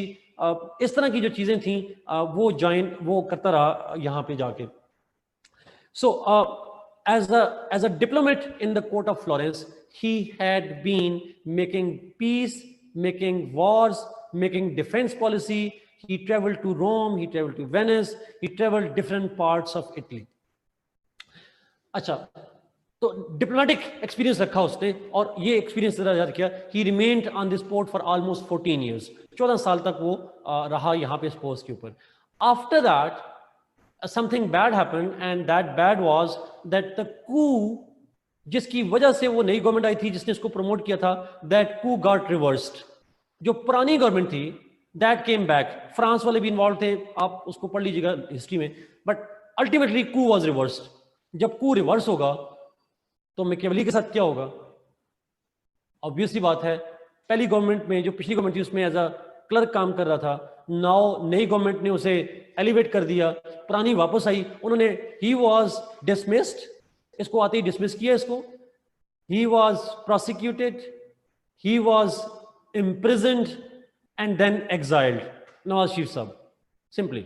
इस तरह की जो चीज़ें थी वो करता रहा यहाँ पे जाके। सो as a diplomat in the court of Florence, he had been making peace, making wars, making defense policy. He traveled to Rome, he traveled to Venice, he traveled different parts of Italy. अच्छा, तो डिप्लोमेटिक एक्सपीरियंस रखा उसने, और ये एक्सपीरियंस याद किया। ही remained on this post for almost 14 years, 14 साल तक वो रहा यहाँ पे इस पोस्ट के ऊपर। After that something bad happened, and that bad was that the coup, जिसकी वजह से वो नई गवर्नमेंट आई थी जिसने इसको प्रमोट किया था, दैट कू गॉट रिवर्स्ड। जो पुरानी गवर्नमेंट थी दैट केम बैक, फ्रांस वाले भी इन्वॉल्व थे, आप उसको पढ़ लीजिएगा हिस्ट्री में, but ultimately coup was reversed. जब कू रिवर्स होगा तो मैकियावेली के साथ क्या होगा? ऑब्वियसली बात है, पहली गवर्नमेंट में जो पिछली गवर्नमेंट थी उसमें एज अ क्लर्क काम कर रहा था, नाउ नई गवर्नमेंट ने उसे एलिवेट कर दिया, पुरानी वापस आई, उन्होंने ही वाज डिसमिस्ड, इसको आते ही डिसमिस किया इसको, he was prosecuted, he was imprisoned and then exiled। Nawaz Sharif साहब सिंपली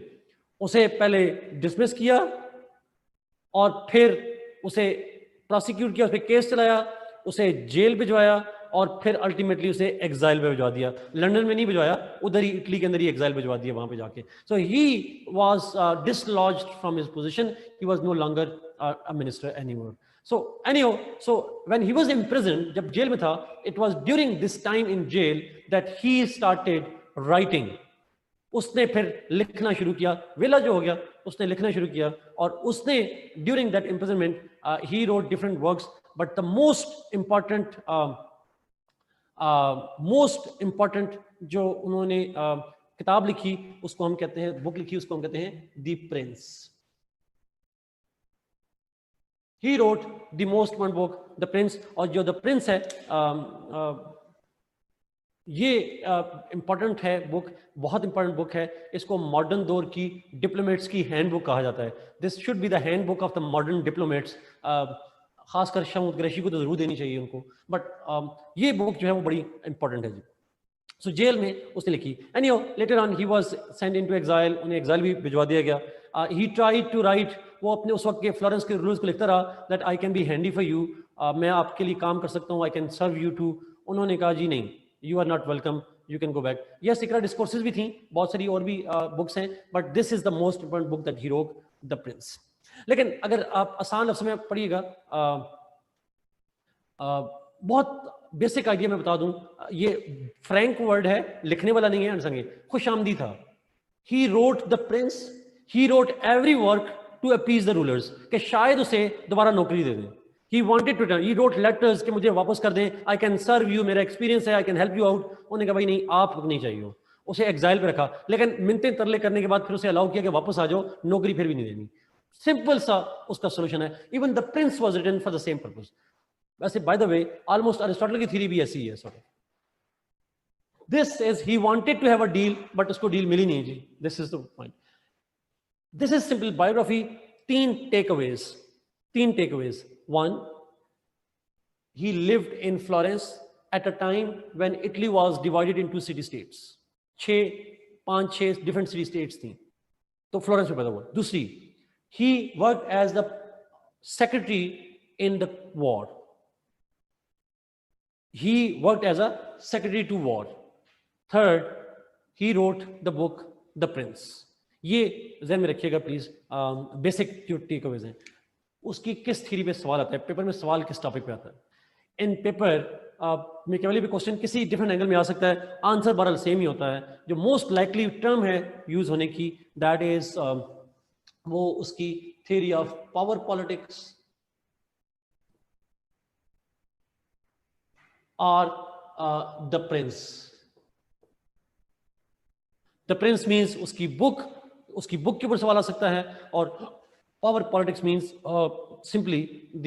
उसे पहले डिसमिस किया और फिर उसे प्रोसिक्यूट किया, उस पर केस चलाया, उसे जेल भिजवाया और फिर अल्टीमेटली उसे एग्जाइल में भिजवा दिया। लंदन में नहीं भिजवाया, उधर ही इटली के अंदर ही एग्जाइल भिजवा दिया वहां पे जाके। So he was dislodged from his position, he was no longer a minister anymore. So anyhow, so when he was imprisoned, जब जेल में था, it was during this time in jail that he started writing। उसने फिर लिखना शुरू किया, वेला जो हो गया उसने लिखना शुरू किया, और उसने during that imprisonment he wrote different works, but the most important जो उन्होंने किताब लिखी उसको हम कहते हैं, बुक लिखी उसको हम कहते हैं the Prince. He wrote the most important book, The Prince। और जो The Prince है ये इंपॉर्टेंट है बुक, बहुत इंपॉर्टेंट बुक है। इसको मॉडर्न दौर की डिप्लोमेट्स की हैंडबुक कहा जाता है। This should be the handbook of the modern diplomats. खासकर शमूद कुरैशी को तो जरूर देनी चाहिए उनको, बट ये बुक जो है वो बड़ी इंपॉर्टेंट है जी। सो जेल में उसने लिखी। Anyhow later on he was send into exile, उन्हें एग्जाइल भी भिजवा दिया गया। ही ट्राइड टू राइट, वो अपने उस वक्त के फ्लोरेंस के रूल्स को लिखता रहा, that I can be handy for you, मैं आपके लिए काम कर सकता हूँ, I can serve you too. उन्होंने कहा जी नहीं, you are not welcome, you can go back. यह सीक्रेट डिस्कोर्सेज भी थी, बहुत सारी और भी बुक्स हैं, but this is the most important book that he wrote, the Prince. लेकिन अगर आप आसान लफ्ज़ में पढ़िएगा, बहुत बेसिक आइडिया मैं बता दूं, ये फ्रैंक वर्ड है, लिखने वाला नहीं है, अनसंगे खुशामदी था। He wrote the Prince, he wrote every work to appease the rulers, कि शायद उसे दोबारा नौकरी दे दें। He wanted to return, he wrote letters कि मुझे वापस कर दें, आई कैन सर्व यू, मेरा एक्सपीरियंस है, I can help you out. उन्होंने कहा भाई नहीं, आप नहीं चाहिए। उसे एग्जाइल पे रखा, लेकिन मिन्नतें तरले करने के बाद फिर उसे अलाउ किया कि वापस आ जाओ, नौकरी फिर भी नहीं देनी। सिंपल सा उसका सोल्यूशन है। Even the prince was written for the same purpose. वैसे by the way almost Aristotle की थ्योरी भी ऐसी ही है sort of. This is he wanted to have a deal, but उसको डील मिली नहीं जी। This is the point. This is simple biography. तीन takeaways. One, he lived in Florence at a time when Italy was divided into city states। 5-6 different city states थी, तो फ्लोरेंस में पैदा हुआ। दूसरी, he worked as the secretary in the war। He worked as a secretary to war। Third, he wrote the book The Prince। ये ज़हन में रखिएगा प्लीज। बेसिक जो टेकअवेज हैं, उसकी किस थ्योरी पे सवाल आता है, पेपर में सवाल किस टॉपिक पे आता है। इन पेपर मैकियावेली पे क्वेश्चन किसी डिफरेंट एंगल में आ सकता है, आंसर बहरहाल सेम ही होता है। जो मोस्ट लाइकली टर्म है यूज होने की, दैट इज वो उसकी थ्योरी ऑफ पावर पॉलिटिक्स और the prince. The Prince means उसकी बुक के ऊपर सवाल आ सकता है, और power politics means simply the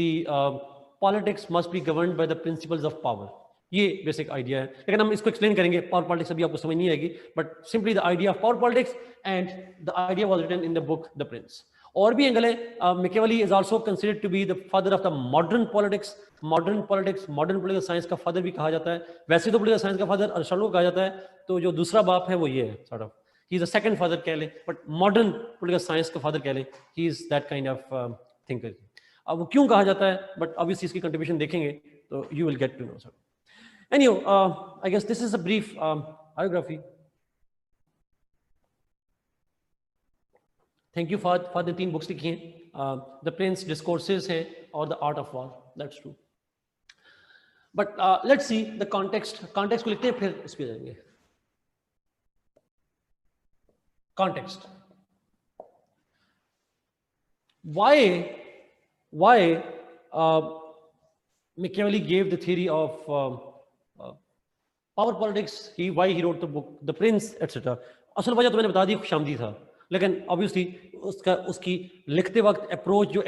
politics must be governed by the principles of power. ये बेसिक आइडिया है, लेकिन हम इसको एक्सप्लेन करेंगे। पावर पॉलिटिक्स अभी आपको समझ नहीं आएगी, but simply the idea of power politics and the idea was written in the book the Prince. और भी एंगल है। Machiavelli is also considered to be the father of the modern politics. Modern political science का फादर भी कहा जाता है। वैसे तो पॉलिटिकल साइंस का फादर अरिस्टोटल को कहा जाता है, तो जो दूसरा बाप है वो ये है sort of, he is the second father कह लें, बट मॉडर्न पॉलिटिकल साइंस का फादर कह लें, he is that kind of thinker. अब वो क्यों कहा जाता है, बट ऑब्वियसली इसकी कंट्रीब्यूशन देखेंगे तो you will get to know sir. Anyhow, I guess this is a brief biography. Thank you for the 3 books लिखी हैं, The Prince, Discourses है, और The Art of War. That's true. But let's see the context. Context को लिखते हैं, फिर इस पे जाएंगे। Context. Why Machiavelli gave the theory of power politics, why he wrote the book the Prince etcetera. असल वजह तो मैंने बता दी, खुशामदी था, लेकिन ऑब्वियसली उसकी लिखते वक्त अप्रोच जो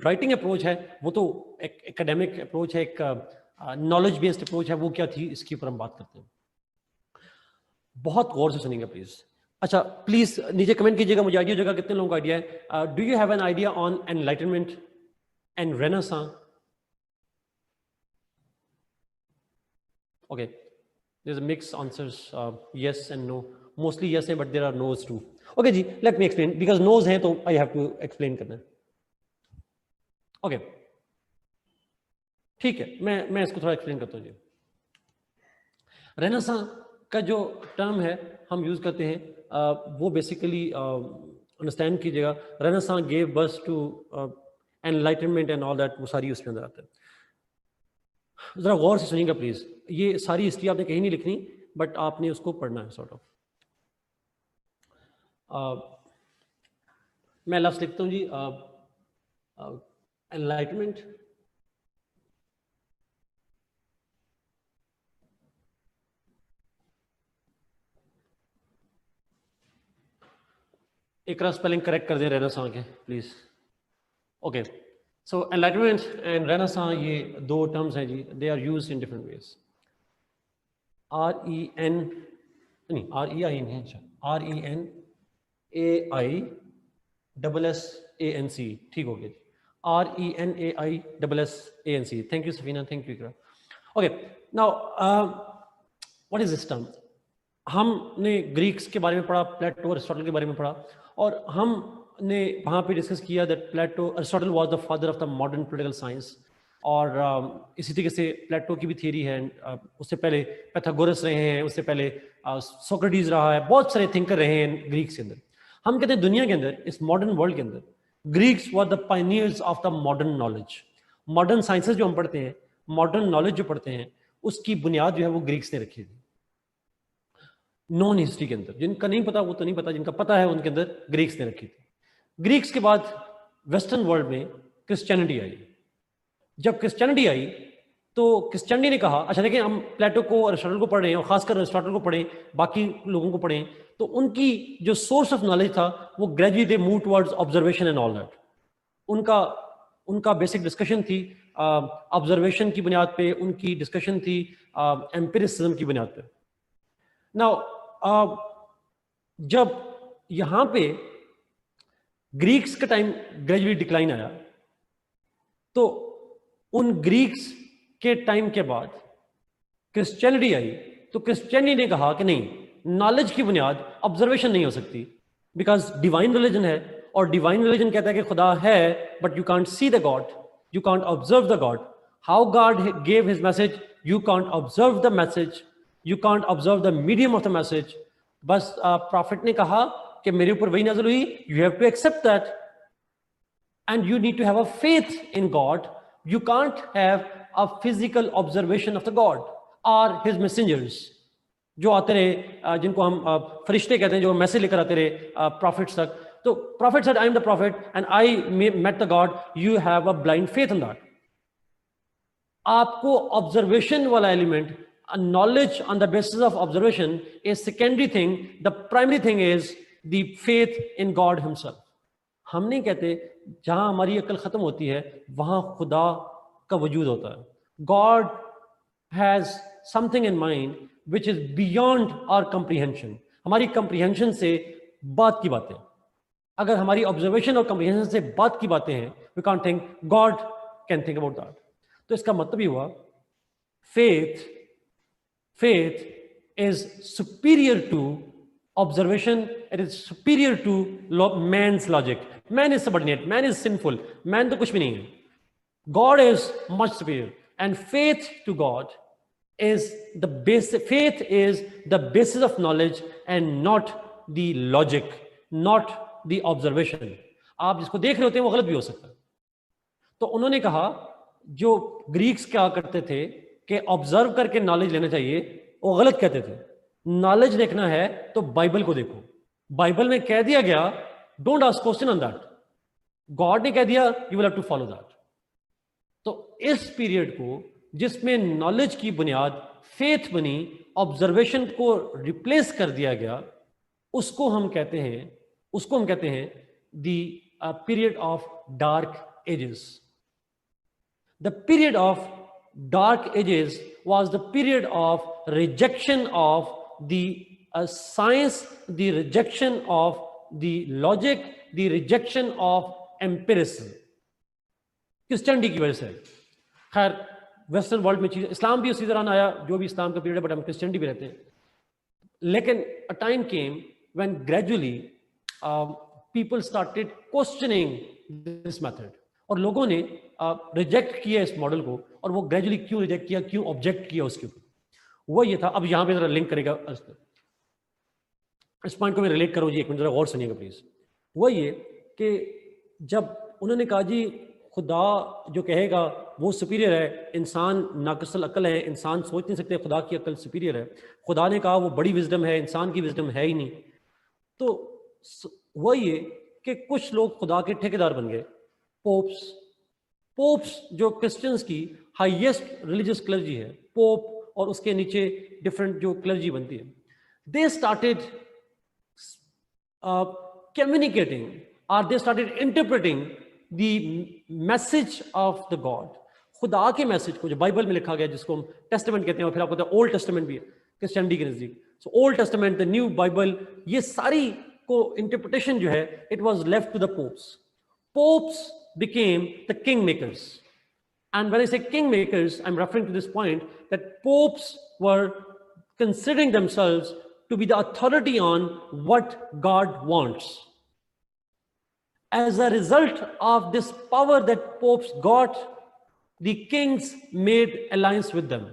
राइटिंग अप्रोच है वो तो एक एकेडमिक अप्रोच है, एक नॉलेज बेस्ड अप्रोच है, वो क्या थी इसके ऊपर हम बात करते हैं। बहुत गौर से सुनिएगा प्लीज। अच्छा प्लीज नीचे कमेंट कीजिएगा, मुझे आइडिया जगह कितने लोगों को आइडिया है। Do you have an idea on enlightenment and renaissance? Okay, there's a mixed answers, yes and no. Mostly yes है, but there are no's too. Okay जी, let me explain, because no's हैं तो I have to explain करना है। Okay, ठीक है, मैं इसको थोड़ा एक्सप्लेन करता हूँ जी। रेनेसां का जो टर्म है हम यूज करते हैं, वो बेसिकली अंडरस्टैंड कीजिएगा, Renaissance gave birth to Enlightenment and all that, वो सारी उसके अंदर आता है। जरा गौर से सुनिएगा प्लीज, ये सारी हिस्ट्री आपने कहीं नहीं लिखनी, बट आपने उसको पढ़ना है सॉर्ट ऑफ। मैं लफ्ज़ लिखता हूँ जी, एनलाइटमेंट, एक स्पेलिंग करेक्ट कर दें रेनेसां के please. Okay, so enlightenment and renaissance ये दो टर्म्स हैं जी, they are used in different ways. REN नहीं, REI नहीं है, RENAISSANC, ठीक हो गया, RENAISSANC। Thank you Safina, thank you Iqra. Okay, now what is this term? हमने ग्रीक्स के बारे में पढ़ा, प्लेटो अरिस्टोटल के बारे में पढ़ा, और हमने वहाँ पे डिस्कस किया that Plato Aristotle was the father of the modern political science, और इसी तरीके से प्लेटो की भी थियरी है, उससे पहले पैथागोरस रहे हैं, उससे पहले सोक्रेटिस रहा है, बहुत सारे थिंकर रहे हैं ग्रीक्स के अंदर। हम कहते हैं दुनिया के अंदर, इस मॉडर्न वर्ल्ड के अंदर, Greeks were the pioneers of the modern knowledge. Modern sciences जो हम पढ़ते हैं, मॉडर्न नॉलेज जो पढ़ते हैं, उसकी बुनियाद जो है वो ग्रीक्स ने रखी थी नॉन हिस्ट्री के अंदर। जिनका नहीं पता वो तो नहीं पता, जिनका पता है उनके अंदर ग्रीक्स ने रखी थी। ग्रीक्स के बाद वेस्टर्न वर्ल्ड में क्रिश्चियनिटी आई। जब क्रिश्चियनिटी आई तो क्रिश्चियनिटी ने कहा, अच्छा देखिए हम प्लेटो को अरिस्टोटल को पढ़ रहे हैं, और खासकर अरिस्टोटल को पढ़ें, बाकी लोगों को पढ़ें, तो उनकी जो सोर्स ऑफ नॉलेज था वो gradually they move towards observation and all that. उनका बेसिक डिस्कशन थी ऑब्जर्वेशन की बुनियाद पे, उनकी डिस्कशन थी एम्पिरिसिज्म की बुनियाद पे। नाउ जब यहां पे ग्रीक्स का टाइम ग्रेजुअली डिक्लाइन आया, तो उन ग्रीक्स के टाइम के बाद क्रिश्चियनिटी आई, तो क्रिश्चियनिटी ने कहा कि नहीं, नॉलेज की बुनियाद ऑब्जर्वेशन नहीं हो सकती, बिकॉज डिवाइन रिलीजन है, और डिवाइन रिलीजन कहता है कि खुदा है, but you can't see the God, you can't observe the God. How God gave his message, you can't observe the message, you can't observe the medium of the message. बस प्रॉफिट ने कहा कि मेरे ऊपर वही नाज़िल हुई, you have to accept that, and you need to have a faith in God. You can't have a physical observation of the God or his messengers, जो आते रहे, जिनको हम फरिश्ते कहते हैं, जो मैसेज लेकर आते रहे प्रॉफिट्स तक। तो profit said, I am the prophet and I met the God. You have a blind faith in that. आपको ऑब्जर्वेशन वाला element, knowledge on the basis of observation is secondary thing. The primary thing is the faith in God himself. हम नहीं कहते जहां हमारी अक्ल खत्म होती है वहां खुदा का वजूद होता है। God has something in mind which is beyond our comprehension. हमारी कंप्रीहेंशन से बात की बातें, अगर हमारी ऑब्जर्वेशन और कंप्रीहेंशन से बात की बातें हैं, we can't think, God can think about that. तो इसका मतलब ही हुआ faith is superior to observation, it is superior to man's logic. Man is subordinate, man is sinful, man तो कुछ भी नहीं है। God is much superior, and faith to God is the basic. Faith is the basis of knowledge and not the logic, not the observation. आप जिसको देख रहे होते हैं वो गलत भी हो सकता है। तो उन्होंने कहा, जो ग्रीक्स क्या करते थे कि ऑब्जर्व करके नॉलेज लेना चाहिए, वो गलत कहते थे। नॉलेज देखना है तो बाइबल को देखो। बाइबल में कह दिया गया, don't ask question on that. God ने कह दिया, you will have to follow that. तो इस पीरियड को, जिसमें नॉलेज की बुनियाद फेथ बनी, ऑब्जर्वेशन को रिप्लेस कर दिया गया, उसको हम कहते हैं the period of dark ages. The period of dark ages was the period of rejection of the science, the rejection of the logic, the rejection of empiricism. Christianity की वजह से. खैर वेस्टर्न वर्ल्ड में चीज, इस्लाम भी उसी दौरान आया, जो भी इस्लाम का पीरियड है, बट हम क्रिश्चियनिटी भी रहते हैं. लेकिन a time came when gradually people started questioning this method. और लोगों ने रिजेक्ट किया इस मॉडल को, और वो ग्रेजुअली क्यों रिजेक्ट किया, क्यों ऑब्जेक्ट किया उसके ऊपर, वो ये था. अब यहाँ पे जरा लिंक करेगा, इस पॉइंट को मैं रिलेट करूँ जी, एक मिनट जरा गौर सुनिएगा प्लीज. वो ये कि जब उन्होंने कहा जी खुदा जो कहेगा वो सुपीरियर है, इंसान नाकसल अक्ल है, इंसान सोच नहीं सकते, खुदा की अक्ल सुपीरियर है. खुदा ने कहा वो बड़ी विजडम है, इंसान की विजडम है ही नहीं. तो वो ये कि कुछ लोग खुदा के ठेकेदार बन गए. पोप्स जो क्रिश्चियंस की हाईएस्ट रिलीजियस क्लर्जी है, पोप, और उसके नीचे डिफरेंट जो क्लर्जी बनती है, दे स्टार्टेड कम्युनिकेटिंग और they started interpreting the message of the God. खुदा के मैसेज को जो बाइबल में लिखा गया, जिसको हम टेस्टामेंट कहते हैं, और फिर आपको पता है ओल्ड टेस्टामेंट भी है क्रिश्चियनिटी के नजदीक. So Old Testament, the new Bible, ये सारी को इंटरप्रिटेशन जो है, it was left to the popes. Popes became the kingmakers. And when I say kingmakers, I'm referring to this point that popes were considering themselves to be the authority on what God wants. As a result of this power that popes got, the kings made alliance with them.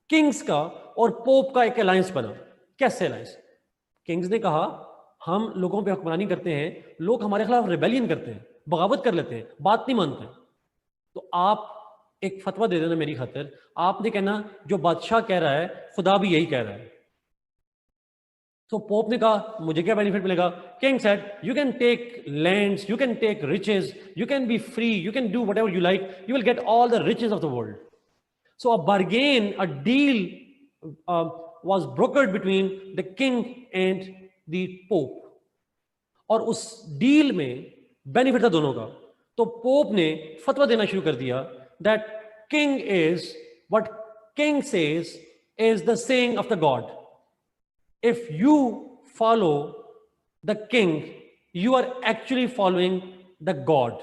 Kings का और पोप का एक alliance बना. कैसे alliance? Kings ने कहा हम लोगों पे हुक्मरानी करते हैं, लोग हमारे खिलाफ रिबेलियन करते हैं, बगावत कर लेते हैं, बात नहीं मानते हैं, तो आप एक फतवा दे देना मेरी खातिर. आपने कहना जो बादशाह कह रहा है खुदा भी यही कह रहा है. तो पोप ने कहा मुझे क्या बेनिफिट मिलेगा? King said you can take lands, you can take riches, you can be free, you can do whatever you like, you will get all the riches of the world. So a bargain, a deal was brokered between the king and the pope, और उस डील में बेनिफिट था दोनों का. तो पोप ने फतवा देना शुरू कर दिया that king is what king says is the saying of the God. If you follow the king, you are actually following the God.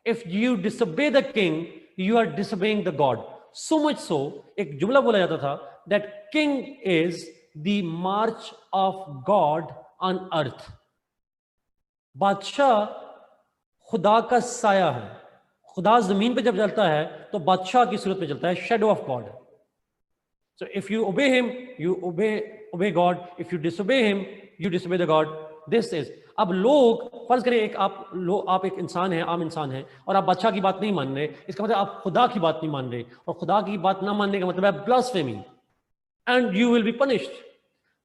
If you disobey the king, you are disobeying the God. So much so, एक जुमला बोला जाता था that king is the march of God on earth. बादशाह खुदा का साया है. खुदा जमीन पे जब चलता है तो बादशाह की सूरत में चलता है, shadow of God. So if you obey him, you obey God. If you disobey him, you disobey the God. This is. अब लोग फर्ज करें एक आप एक इंसान है, आम इंसान है, और आप बादशाह की बात नहीं मान रहे, इसका मतलब आप खुदा की बात नहीं मान रहे, और खुदा की बात ना मानने का मतलब है blasphemy, and you will be punished.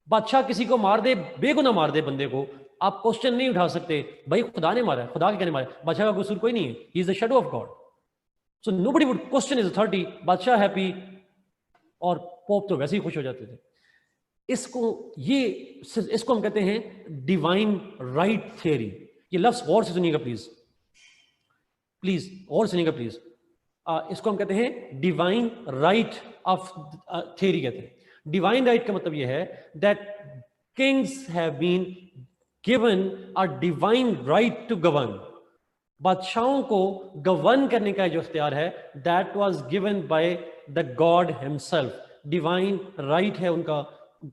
बादशाह किसी को मार दे, बेगुनाह मार दे बंदे को, आप क्वेश्चन नहीं उठा सकते भाई खुदा ने मारा है, खुदा के कहने मारा. बादशाह का कसूर कोई नहीं है, he is the shadow of God. So nobody would question his authority. बादशाह हैप्पी और पोप तो वैसे ही खुश हो जाते थे. इसको हम कहते हैं डिवाइन राइट थियरी. ये लफ्ज गौर से सुनिएगा प्लीज, गौर सुनिएगा प्लीज. इसको हम कहते हैं डिवाइन राइट ऑफ थियरी कहते हैं. डिवाइन राइट का मतलब यह है that kings have been given a divine right to govern. बादशाहों को गवर्न करने का जो इख्तियार है, that was given by the God himself. Divine right है उनका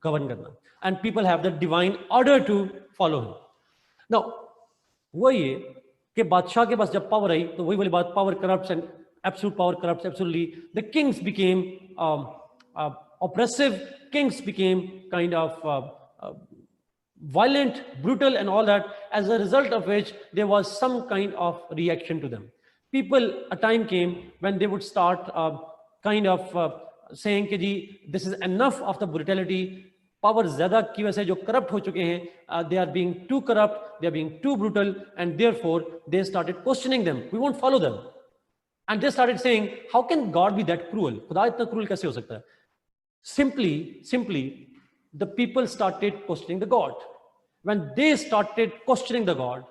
गवर्न करना, and people have the divine order to follow him. Now वो ये कि बादशाह के पास जब पावर आई तो वही वाली बात, power corrupts and absolute power corrupts absolutely. The Kings became oppressive, kings became kind of violent, brutal and all that, as a result of which there was some kind of reaction to them. People, a time came when they would start kind of saying कि जी this is enough of the brutality. Power ज़्यादा की वजह से जो करप्ट हो चुके हैं, they are being too corrupt, they are being too brutal, and therefore they started questioning them. We won't follow them. And they started saying, how can God be that cruel? खुदा इतना क्रूल कैसे हो सकता है? Simply, the people started questioning the God. When they started questioning the God,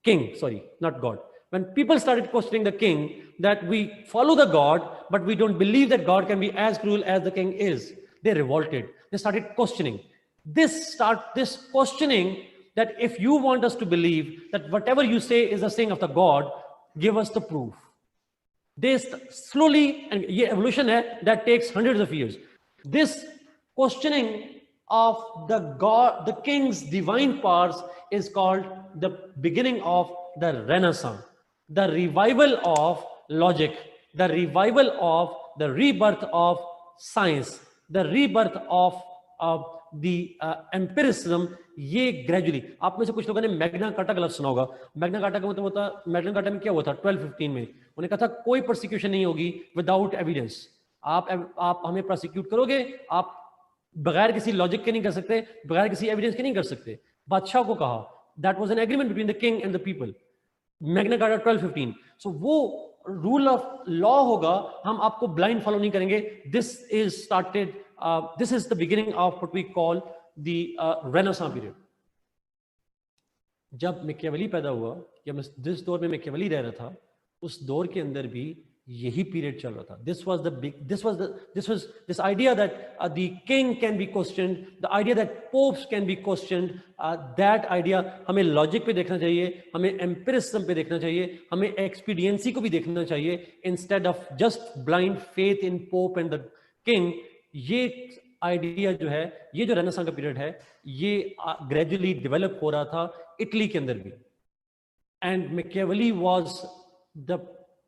king, not God. When people started questioning the king, that we follow the God, but we don't believe that God can be as cruel as the king is, they revolted. They started questioning. This questioning, that if you want us to believe that whatever you say is the saying of the God, give us the proof. They slowly, and ये evolution है that takes hundreds of years. This questioning of the God, the king's divine powers, is called the beginning of the Renaissance, the revival of logic, the revival of the rebirth of science, the rebirth of the empiricism. ये ग्रेजुअली, आप में से कुछ लोगों ने मैग्ना कार्टा का लफ्ज सुना होगा. मैग्ना कार्टा का मतलब होता, मैग्ना कार्टा में क्या हुआ था 1215 में? उन्होंने कहा था कोई प्रोसिक्यूशन नहीं होगी विदाउट एविडेंस. आप हमें प्रोसिक्यूट करोगे, आप बगैर किसी लॉजिक के नहीं कर सकते, बगैर किसी एविडेंस के नहीं कर सकते. बादशाह को कहा, that was an agreement between the king and the people. Magna carta 1215. सो वो रूल ऑफ लॉ होगा, हम आपको ब्लाइंड फॉलो नहीं करेंगे. This is started, this is the beginning of what we call the Renaissance period. जब मैकियावेली पैदा हुआ, या जिस दौर में मैकियावेली रह रहा था, उस दौर के अंदर भी यही पीरियड चल रहा था. This idea that the king can be questioned, the idea that pops can be questioned, that idea हमें लॉजिक पे देखना चाहिए, हमें एम्पिरिसिज्म पे देखना चाहिए, हमें एक्सपीडियंसी को भी देखना चाहिए, instead of just blind faith in pope and the king. ये आइडिया जो है, ये जो रेनेसां का पीरियड है, ये ग्रेजुअली डेवलप हो रहा था इटली के अंदर भी. And Machiavelli was the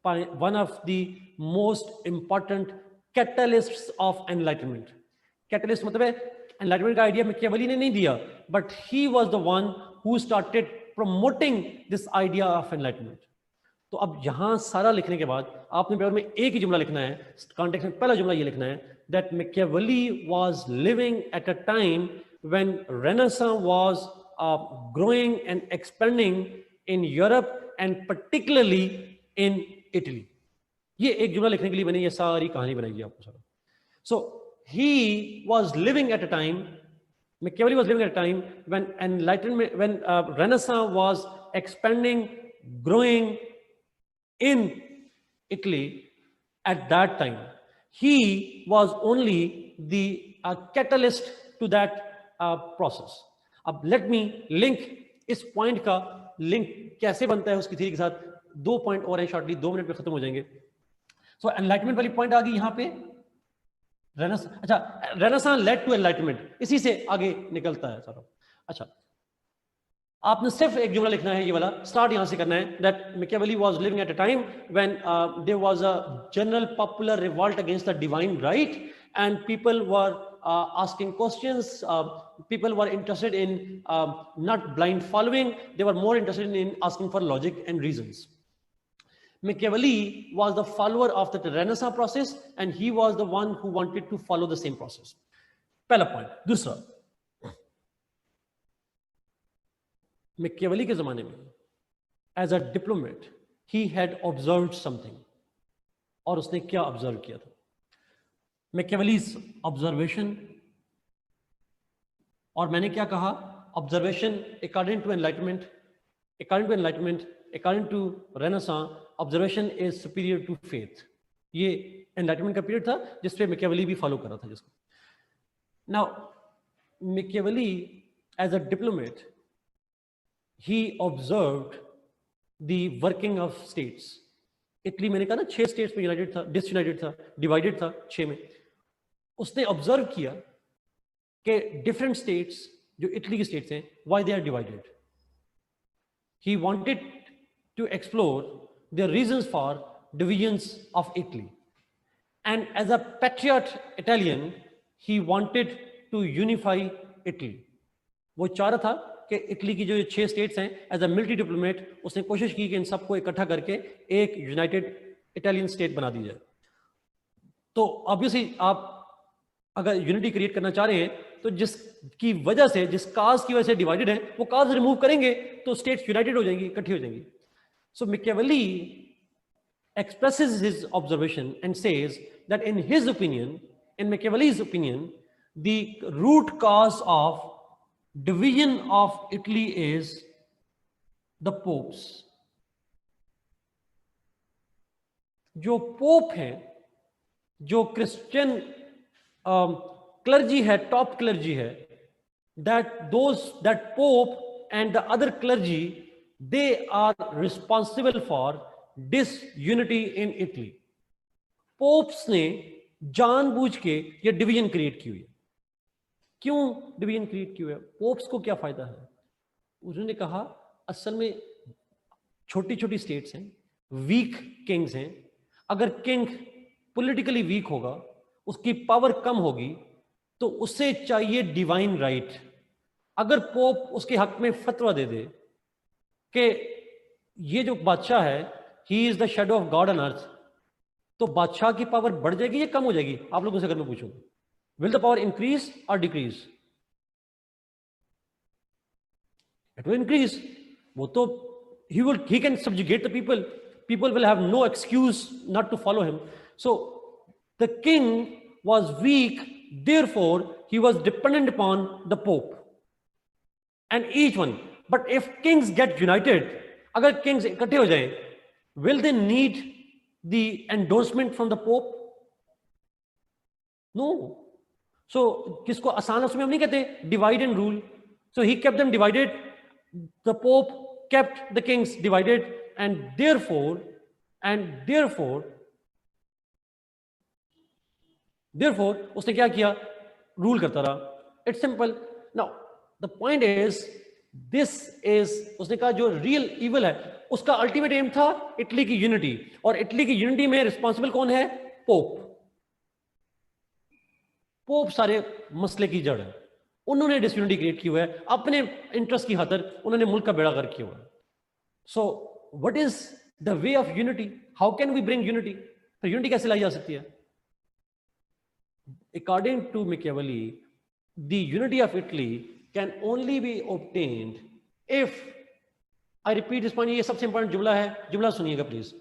one of the most important catalysts of enlightenment. Catalyst मतलब है enlightenment का idea मैकियावेली ने नहीं दिया, but he was the one who started promoting this idea of enlightenment. तो अब यहाँ सारा लिखने के बाद आपने पेपर में एक ही जुमला लिखना है, कॉन्टेक्स्ट में पहला जुमला ये लिखना है, that Machiavelli was living at a time when Renaissance was growing and expanding in Europe and particularly in Italy. ये एक जुमला लिखने के लिए मैंने ये सारी कहानी बनाई है आपको सारा. So he was living at a time, Machiavelli was living at a time when enlightenment, when Renaissance was expanding, growing in Italy. At that time, he was only the catalyst to that process. अब let me link इस point का link कैसे बनता है उसकी थ्योरी के साथ. 2 पॉइंट और है, शॉर्टली 2 मिनट में खत्म हो जाएंगे. सो एनलाइटमेंट वाली पॉइंट आ गई यहाँ पे. रेनेसां लेड टू एनलाइटमेंट, इसी से आगे निकलता है सारा. अच्छा, आपने सिर्फ एक जुमला लिखना है, ये वाला स्टार्ट यहां से करना है, that Machiavelli was living at a time when there was a general popular revolt against the divine right and people were asking questions. People were interested in not blind following, they were more interested in asking for logic and reasons. Machiavelli was the follower of the Renaissance process and he was the one who wanted to follow the same process. पहला पॉइंट. दूसरा, Machiavelli के जमाने में as a diplomat he had observed something. और उसने क्या ऑब्जर्व किया था? Machiavelli's observation, और मैंने क्या कहा, observation according to enlightenment, according to Renaissance, observation is superior to faith. ये enlightenment का पीरियड था जिसपे Machiavelli भी फॉलो कर रहा था जिसको. Now Machiavelli as a diplomat he observed the working of states. Italy मैंने कहा ना 6 स्टेट्स में यूनाइटेड था, डिसयूनाइटेड था, डिवाइडेड था 6 में. उसने ऑब्जर्व किया कि डिफरेंट स्टेट्स जो इटली की स्टेट्स हैं, why they are divided. He wanted to explore the reasons for divisions of Italy and as a patriot Italian he wanted to unify Italy. वो चाह रहा था कि इटली की जो 6 स्टेट्स हैं, एज अ मिलिट्री डिप्लोमेट उसने कोशिश की कि इन सबको इकट्ठा करके एक यूनाइटेड इटालियन स्टेट बना दी जाए. तो ऑब्वियसली आप अगर यूनिटी क्रिएट करना चाह रहे हैं तो जिसकी वजह से, जिस काज की वजह से डिवाइडेड है, वो काज रिमूव करेंगे तो स्टेट्स यूनाइटेड हो जाएंगी, इकट्ठी हो जाएंगी. सो Machiavelli expresses his observation and says that in his opinion in Machiavelli's opinion, the root cause of division of Italy is the popes. जो पोप हैं, जो क्रिश्चियन क्लर्जी है, टॉप क्लर्जी है, that pope and the other clergy, they are responsible for disunity in Italy. Pops ने जानबूझ के ये डिवीजन क्रिएट की हुई है। क्यों डिवीजन क्रिएट की हुई है? पोप्स को क्या फायदा है? उन्होंने कहा असल में छोटी छोटी स्टेट्स हैं, वीक किंग्स हैं, अगर किंग पॉलिटिकली वीक होगा, उसकी पावर कम होगी, तो उसे चाहिए डिवाइन राइट। अगर पोप उसके हक में फतवा दे दे कि ये जो बादशाह है, he is the shadow of God on अर्थ, तो बादशाह की पावर बढ़ जाएगी या कम हो जाएगी? आप लोगों से अगर मैं पूछूं, विल द पावर इंक्रीज और डिक्रीज? It will increase. वो तो he can subjugate the people. People will have no excuse not to follow him. So the king was weak, therefore he was dependent upon the pope and each one. But if kings get united, agar kings इकट्ठे हो जाएं, will they need the endorsement from the pope? No. So किसको आसान लफ्ज़ों में हम नहीं कहते divide and rule. So he kept them divided. The pope kept the kings divided, and therefore उसने क्या किया? रूल करता रहा। It's simple. Now the point is, this is, उसने कहा जो रियल इवल है उसका अल्टीमेट एम था इटली की यूनिटी, और इटली की यूनिटी में रिस्पॉन्सिबल कौन है? पोप। पोप सारे मसले की जड़ है। उन्होंने डिसयूनिटी क्रिएट की हुआ है, अपने इंटरेस्ट की खातिर उन्होंने मुल्क का बेड़ा गर्क किया हुआ है। So what is the way of unity? How can we bring unity? तो यूनिटी कैसे लाई जा सकती है? According to Machiavelli, the unity of Italy can only be obtained if, I repeat this point, ये सबसे इंपॉर्टेंट जुमला है, जुमला सुनिएगा प्लीज।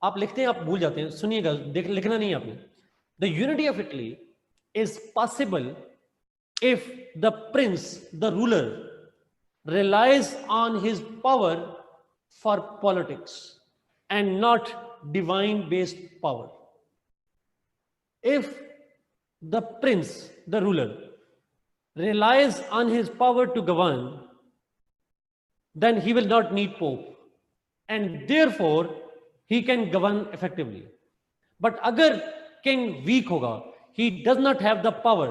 आप लिखते हैं, आप भूल जाते हैं, सुनिएगा, लिखना नहीं है आपने। The unity of Italy is possible if the prince, the ruler, relies on his power for politics and not divine based power. If the prince, the ruler, relies on his power to govern, then he will not need pope, and therefore he can govern effectively. But agar king weak hoga, he does not have the power,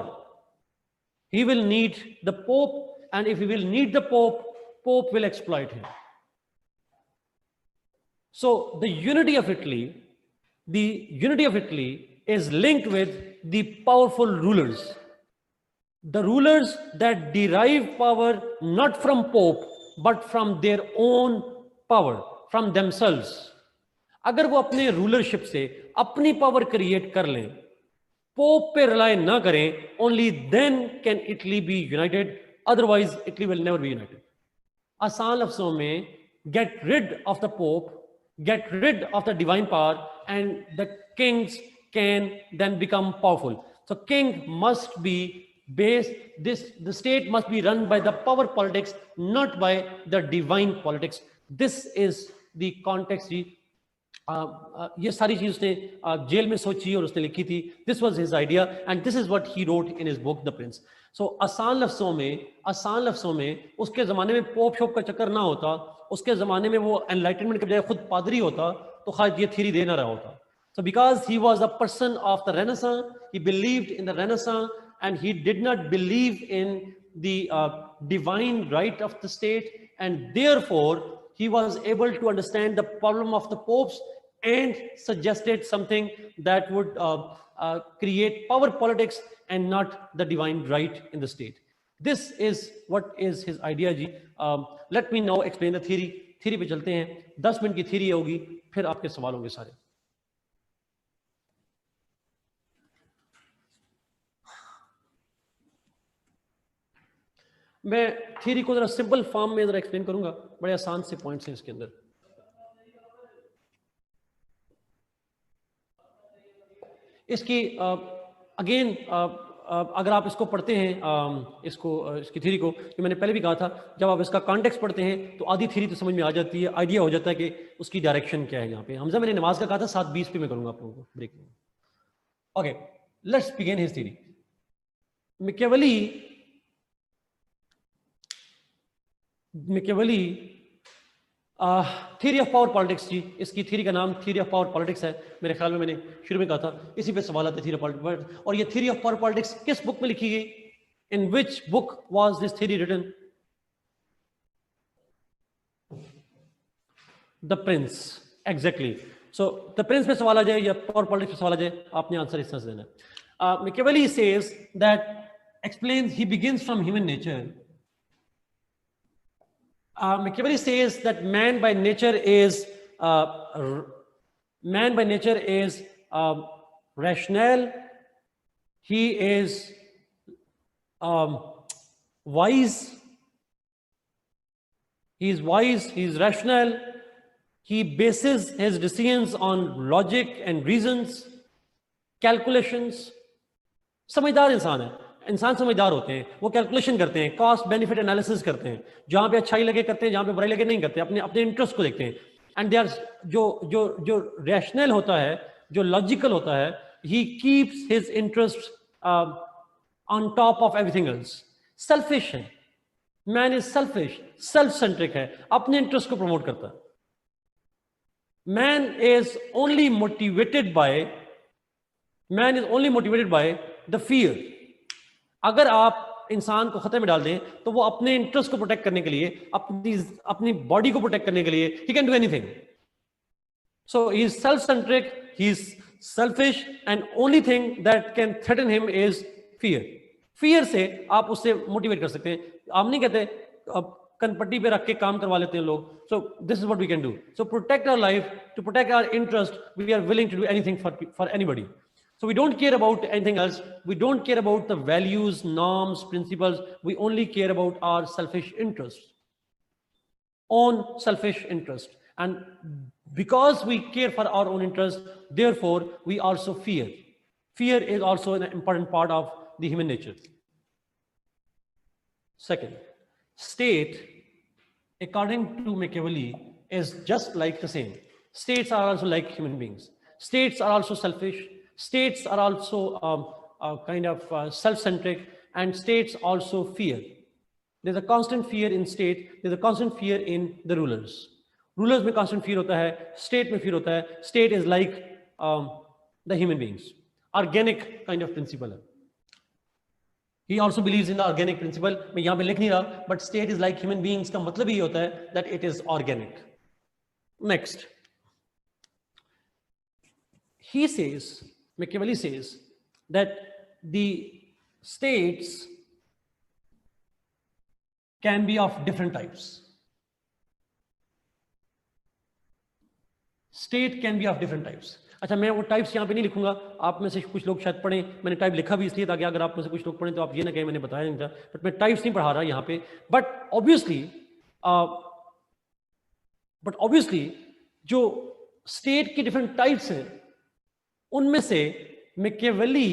he will need the pope, and if he will need the pope, pope will exploit him. So the unity of Italy is linked with the powerful rulers, the rulers that derive power not from pope but from their own power, from themselves. अगर वो अपने रूलरशिप से अपनी पावर क्रिएट कर लें, पोप पे रिलाय ना करें, only then can Italy be united, otherwise Italy will never be united. आसान लफ्जों में, get rid of the pope, get rid of the divine power, and the kings can then become powerful. So king must be based, the state must be run by the power politics, not by the divine politics. This is the context जी। ये सारी चीज उसने जेल में सोची और उसने लिखी थी। This was his idea and this is what he wrote in his book the prince. So आसान लफ्जों में उसके जमाने में पोप शोप का चक्कर ना होता, उसके जमाने में वो एनलाइटनमेंट के बजाय खुद पादरी होता, तो शायद ये थ्योरी दे ना रहा होता। So because he was a person of the renaissance, he believed in the renaissance and he did not believe in the divine right of the state, and therefore he was able to understand the problem of the popes and suggested something that would create power politics and not the divine right in the state. This is what is his idea ji. Let me now explain the theory पे चलते हैं। 10 मिनट की theory होगी, फिर आपके सवाल होंगे सारे। मैं थ्योरी को जरा सिंपल फॉर्म में जरा एक्सप्लेन करूंगा, बड़े आसान से पॉइंट्स हैं इसके अंदर। इसकी अगेन अगर आप इसको पढ़ते हैं इसकी थ्योरी को, कि मैंने पहले भी कहा था, जब आप इसका कॉन्टेक्स्ट पढ़ते हैं तो आधी थ्योरी तो समझ में आ जाती है, आइडिया हो जाता है कि उसकी डायरेक्शन क्या है। यहाँ पे हमजा मैंने नमाज का कहा था 7:20 पे मैं करूँगा आप लोगों को ब्रेक में। Okay, let's begin his theory. Machiavelli theory of power politics जी, इसकी थ्योरी का नाम थ्योरी ऑफ पावर पॉलिटिक्स है। मेरे ख्याल में मैंने शुरू में कहा था, इसी पे सवाल आते थ्योरी ऑफ पॉलिटिक्स। और ये थ्योरी ऑफ पावर पॉलिटिक्स किस बुक में लिखी गई? In which book was this theory written? The prince, exactly. So the prince पे सवाल आ जाए या पावर पॉलिटिक्स पे सवाल आ जाए, आपने आंसर इस तरह से देना है। Machiavelli says that explains, he begins from human nature. Machiavelli says that man by nature is rational. He is wise. He is wise. He is rational. He bases his decisions on logic and reasons, calculations. समझदार इंसान है। इंसान समझदार होते हैं, वो कैलकुलेशन करते हैं, कॉस्ट बेनिफिट एनालिसिस करते हैं, जहां पे अच्छाई लगे करते हैं, जहां पे बुराई लगे नहीं करते, अपने अपने इंटरेस्ट को देखते हैं। एंड दे आर जो रैशनल होता है, जो लॉजिकल होता है, he keeps his interest on top of everything else. Selfish है, man is selfish, self centric है, अपने इंटरेस्ट को प्रमोट करता है। Man is only motivated by the fear. अगर आप इंसान को खतरे में डाल दें तो वो अपने इंटरेस्ट को प्रोटेक्ट करने के लिए, अपनी बॉडी को प्रोटेक्ट करने के लिए, he can do anything. So he is self centric, he is selfish, and only thing that can threaten him is fear. Fear से आप उससे मोटिवेट कर सकते हैं। आप नहीं कहते कनपट्टी पे रख के काम करवा लेते हैं लोग। So this is what we can do. So protect our life, to protect our interest, we are willing to do anything for anybody. So we don't care about anything else. We don't care about the values, norms, principles. We only care about our selfish interests, own selfish interest. And because we care for our own interest, therefore we also fear. Fear is also an important part of the human nature. Second, state, according to Machiavelli, is just like the same. States are also like human beings. States are also selfish. States are also kind of self-centric, and states also fear. There's a constant fear in state. There's a constant fear in the rulers. Rulers में constant fear होता है, state में fear होता है. State is like the human beings. Organic kind of principle है. He also believes in the organic principle. मैं यहाँ पे लिख नहीं रहा, but state is like human beings का मतलब ये होता है that it is organic. Next, he says, Machiavelli says that the states can be of different types. State can be of different types. अच्छा, मैं वो टाइप्स यहाँ पे नहीं लिखूंगा, आप में से कुछ लोग शायद पढ़ें। मैंने टाइप लिखा भी इसलिए ताकि अगर आप में से कुछ लोग पढ़ें तो आप ये ना कहें मैंने बताया नहीं था, बट मैं टाइप्स नहीं पढ़ा रहा यहाँ पे। बट ऑब्वियसली जो स्टेट की डिफरेंट टाइप्स हैं उनमें से Machiavelli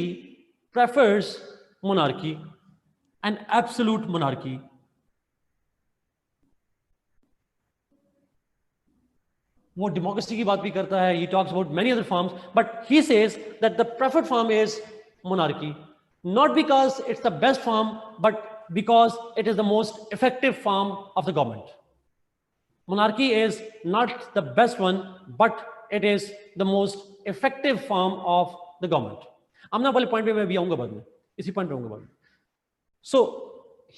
prefers monarchy, an absolute monarchy. वो democracy की बात भी करता है. He talks about many other forms, but he says that the preferred form is monarchy, not because it's the best form, but because it is the most effective form of the government. Monarchy is not the best one, but it is the most effective form of the government. आमना वाले पॉइंट पे मैं भी आऊंगा बाद में, इसी पॉइंट पे आऊंगा बाद में. So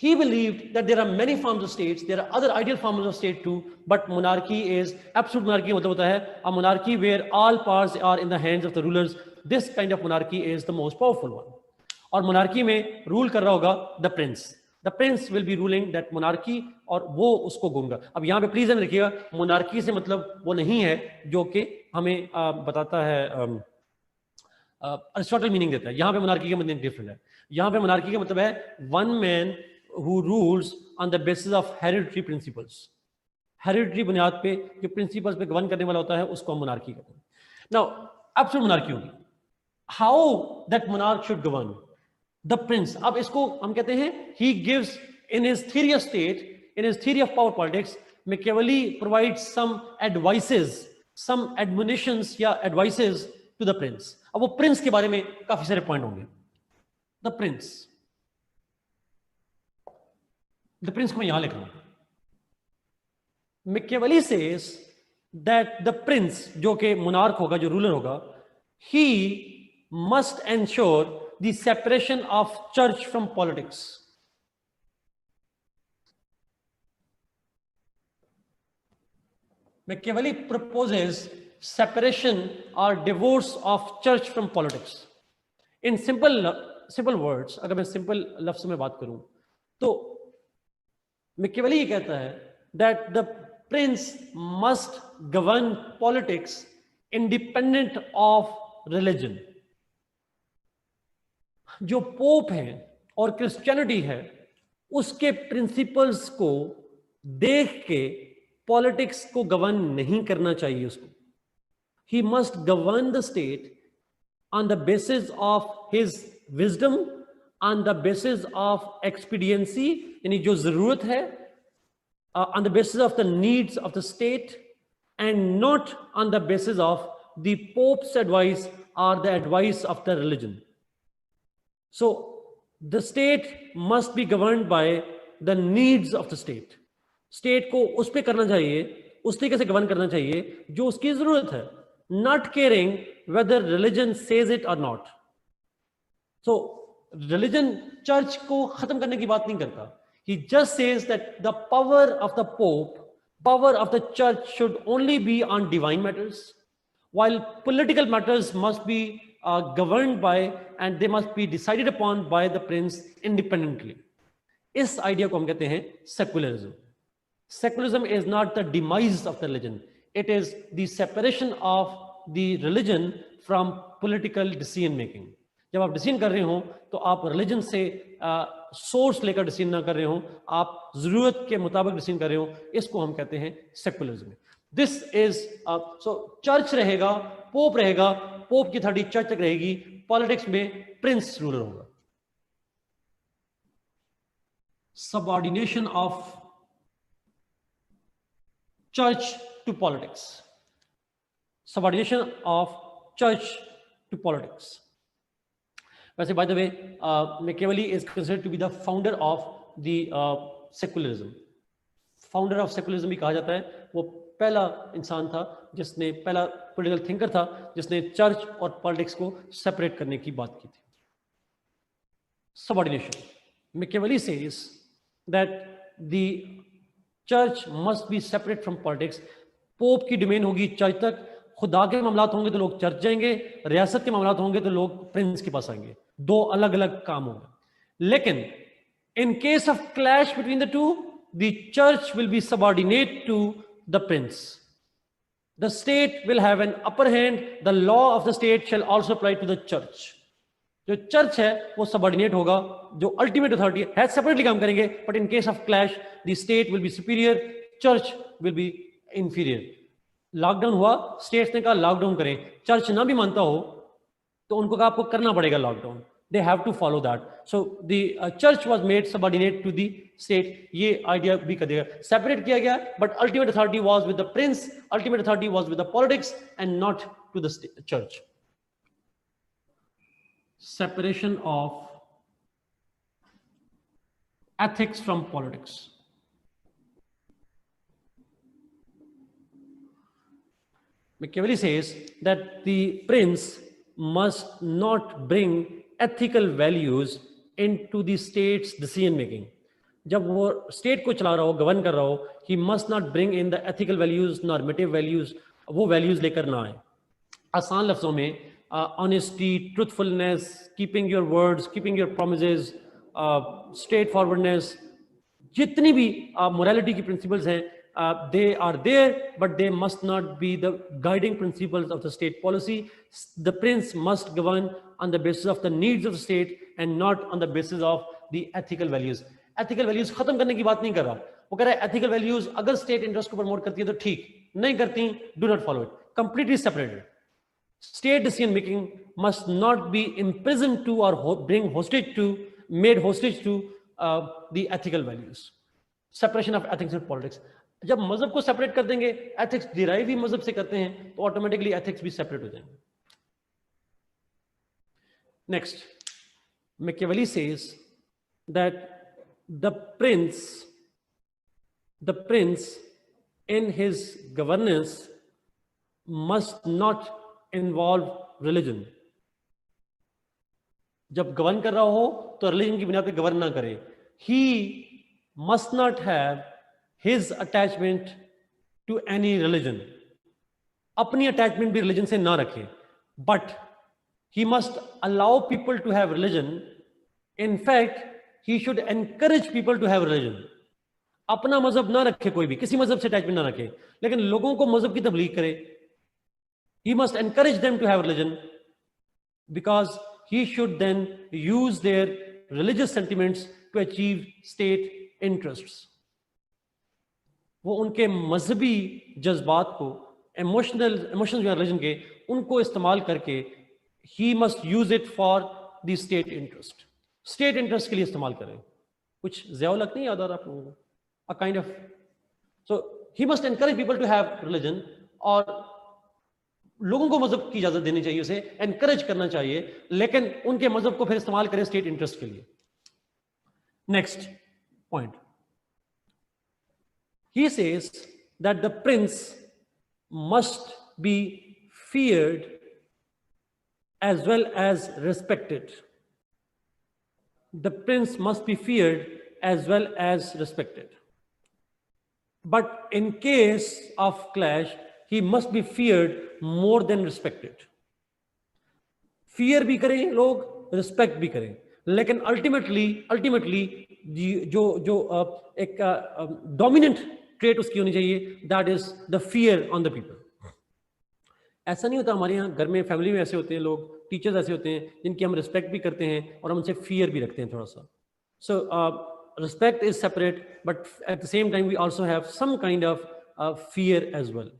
he believed that there are many forms of states, there are other ideal forms of state too, but monarchy is absolute monarchy. मतलब होता है a monarchy where all powers are in the hands of the rulers. This kind of monarchy is the most powerful one. और monarchy में rule कर रहा होगा the prince. The prince will be ruling that monarchy और वो उसको गूंगा. अब यहाँ पे प्लीज ध्यान रखिएगा, monarchy से मतलब वो नहीं है जो कि हमें बताता है अरिस्टोटल मीनिंग देता है. यहाँ पे monarchy का मतलब डिफरेंट है. यहाँ पे monarchy का मतलब है one man who rules on the basis of hereditary principles. Hereditary बुनियाद पे जो प्रिंसिपल्स पे गवर्न करने वाला होता है उसको हम monarchy कहते हैं. Now absolute monarchy होगी. how that monarch should govern. The prince, अब इसको हम कहते हैं, he gives in his theory of state, in his theory of power politics, Machiavelli provides some advices, some admonitions या advices to the prince. अब वो prince के बारे में काफी सारे पॉइंट होंगे. The prince को मैं यहां लिख रहा हूं. Machiavelli says that the prince, जो कि monarch होगा, जो ruler होगा, he must ensure the separation of church from politics. Machiavelli proposes separation or divorce of church from politics. In simple words, अगर मैं simple लफ्ज़ों में बात करूं, तो Machiavelli ये कहता है that the prince must govern politics independent of religion. जो पोप है और क्रिश्चियनिटी है, उसके प्रिंसिपल्स को देख के पॉलिटिक्स को गवर्न नहीं करना चाहिए उसको. He must govern the state on the basis of his wisdom, on the basis of expediency, यानी जो जरूरत है, on the basis of the needs of the state, and not on the basis of the Pope's advice or the advice of the religion. So the state must be governed by the needs of the state. State को उस पे करना चाहिए, उस तरीके से गवर्न करना चाहिए जो उसकी जरूरत है, not caring whether religion says it or not. So religion church को खत्म करने की बात नहीं करता. He just says that the power of the Pope, power of the church should only be on divine matters, while political matters must be governed by and they must be decided upon by the prince independently. इस आइडिया को हम कहते हैं secularism. Secularism is not the demise of the religion. It is the separation of the religion from political decision making. जब आप डिसीजन कर रहे हो तो आप रिलीजन से सोर्स लेकर डिसीजन ना कर रहे हो, आप जरूरत के मुताबिक डिसीजन कर रहे हो. इसको हम कहते हैं secularism. This is so church रहेगा, पोप रहेगा, पोप की अथॉरिटी चर्च तक रहेगी, पॉलिटिक्स में प्रिंस रूलर होगा. Subordination of church to politics. Subordination of church to politics. वैसे by the way, Machiavelli is considered to be the founder of the secularism. Founder of secularism भी कहा जाता है. वो पहला इंसान था जिसने, पहला political thinker था जिसने चर्च और पॉलिटिक्स को सेपरेट करने की बात की थी. Subordination. Machiavelli says that the church must be separate from politics. Pope की डोमेन होगी चर्च तक, खुदा के मामलात होंगे तो लोग चर्च जाएंगे, रियासत के मामलात होंगे तो लोग प्रिंस के पास आएंगे. दो अलग अलग काम होंगे. लेकिन in case of clash between the two, the church will be subordinate to the prince. The state will have an upper hand. The law of the state shall also apply to the church. जो चर्च है वो सबऑर्डिनेट होगा, जो अल्टीमेट अथॉरिटी है सेपरेटली काम करेंगे, but in case of clash the state will be superior, church will B inferior. Lockdown हुआ, स्टेट्स ने कहा लॉकडाउन करें, चर्च ना भी मानता हो तो उनको कहा आपको करना पड़ेगा lockdown. They have to follow that. So the church was made subordinate to the state. ये आइडिया भी कर देगा, सेपरेट किया गया, but ultimate authority was with the prince, ultimate authority was with the politics and not to the church. Separation of ethics from politics. Machiavelli says that the prince must not bring ethical values into the state's decision making. जब वो स्टेट को चला रहा हो, गवर्न कर रहा हो, he must not bring in the ethical values, normative values, वो values लेकर ना आए. आसान लफ्जों में honesty, truthfulness, keeping your words, keeping your promises, straightforwardness, जितनी भी morality की principles हैं, they are there, but they must not be the guiding principles of the state policy. The prince must govern on the basis of the needs of the state and not on the basis of the ethical values. Ethical values खत्म करने की बात नहीं कर रहा. वो कह रहा है ethical values अगर state interest को promote करती है तो ठीक, नहीं करती, do not follow it. Completely separated. State decision making must not be imprisoned to or made hostage to the ethical values. Separation of ethics and politics. जब मजहब को सेपरेट कर देंगे, एथिक्स डिराइव ही मजहब से करते हैं, तो ऑटोमेटिकली एथिक्स भी सेपरेट हो जाएंगे. Next, Machiavelli says that the prince in his governance must not involve religion. जब गवर्न कर रहा हो तो रिलीजन की बिना पे गवर्न ना करे. He must not have his attachment to any religion. अपनी अटैचमेंट भी रिलीजन से ना रखे. But he must allow people to have religion. In fact, he should encourage people to have religion. अपना मजहब ना रखे, कोई भी किसी मजहब से अटैचमेंट ना रखे, लेकिन लोगों को मजहब की तबलीग करे. He must encourage them to have religion, because he should then use their religious sentiments to achieve state interests. वो उनके मजहबी जज्बात को, इमोशंस जो रिलीजन के, उनको इस्तेमाल करके he must use it for the state interest. State interest के लिए इस्तेमाल करें. कुछ ज़्यादा नहीं याद आ रहा आप लोगों को? A kind of, so he must encourage people to have religion, और लोगों को मजहब की इजाजत देनी चाहिए, उसे एनकरेज करना चाहिए, लेकिन उनके मजहब को फिर इस्तेमाल करें स्टेट इंटरेस्ट के लिए. Next point, he says that the prince must be feared as well as respected. The prince must be feared as well as respected. But in case of clash, he must be feared more than respected. Fear भी करें लोग, respect भी करें, लेकिन ultimately जो एक dominant trait उसकी होनी चाहिए, that is the fear on the people. ऐसा नहीं होता, हमारे यहाँ घर में फैमिली में ऐसे होते हैं लोग, टीचर्स ऐसे होते हैं जिनकी हम रिस्पेक्ट भी करते हैं और हम उनसे फियर भी रखते हैं थोड़ा सा. So respect is separate, but at the same time we also have some kind of fear as well.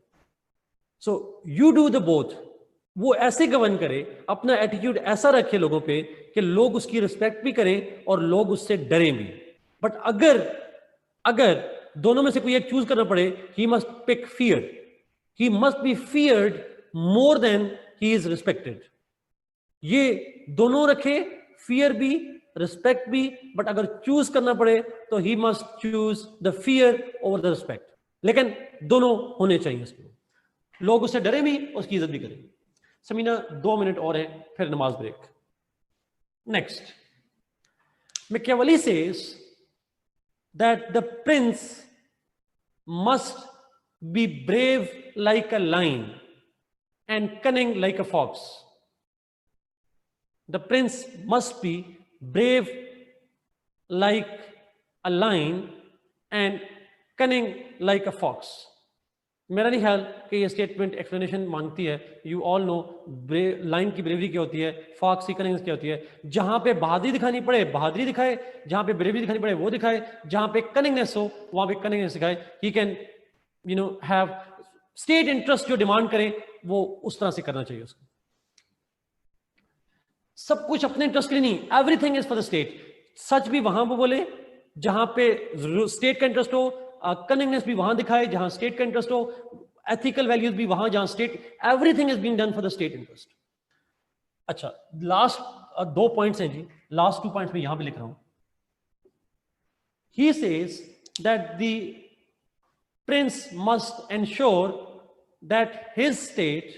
So you do the both. वो ऐसे गवर्न करे, अपना एटीट्यूड ऐसा रखे लोगों पे कि लोग उसकी रिस्पेक्ट भी करें और लोग उससे डरें भी. बट अगर दोनों में से कोई एक चूज करना पड़े, he must pick fear. He must be feared more than he is respected. ये दोनों रखे, फियर भी, रिस्पेक्ट भी, बट अगर चूज करना पड़े तो he must choose the fear over the respect. लेकिन दोनों होने चाहिए इसमें, लोग उससे डरे भी, उसकी इज्जत भी करें. समीना 2 मिनट और है, फिर नमाज break. Next, Machiavelli says that the prince must be brave like a lion and cunning like a fox. The prince must be brave like a lion and cunning like a fox. मेरा नहीं ख्याल कि ये स्टेटमेंट एक्सप्लेनेशन मांगती है. यू ऑल नो लाइन की ब्रेवरी क्या होती है, फॉक्स की कनिंग क्या होती है. जहां पे बहादुरी दिखानी पड़े बहादुरी दिखाए, जहां पे ब्रेवरी दिखानी पड़े वो दिखाए, जहां पे कनिंगनेस हो वहां पे कनिंगनेस दिखाए. He can have state interest जो डिमांड करे वो उस तरह से करना चाहिए उसको. सब कुछ अपने इंटरेस्ट के लिए नहीं, everything is for the state. सच भी वहां पे बोले जहां पे स्टेट का इंटरेस्ट हो, कनिंगनेस भी वहां दिखाए जहां स्टेट का इंटरेस्ट हो, एथिकल वैल्यूज भी वहां जहां state, everything is being done for the state interest. अच्छा, लास्ट 2 पॉइंट्स हैं जी, लास्ट 2 पॉइंट्स में यहां पे लिख रहा हूं. ही says that the Prince must ensure that his state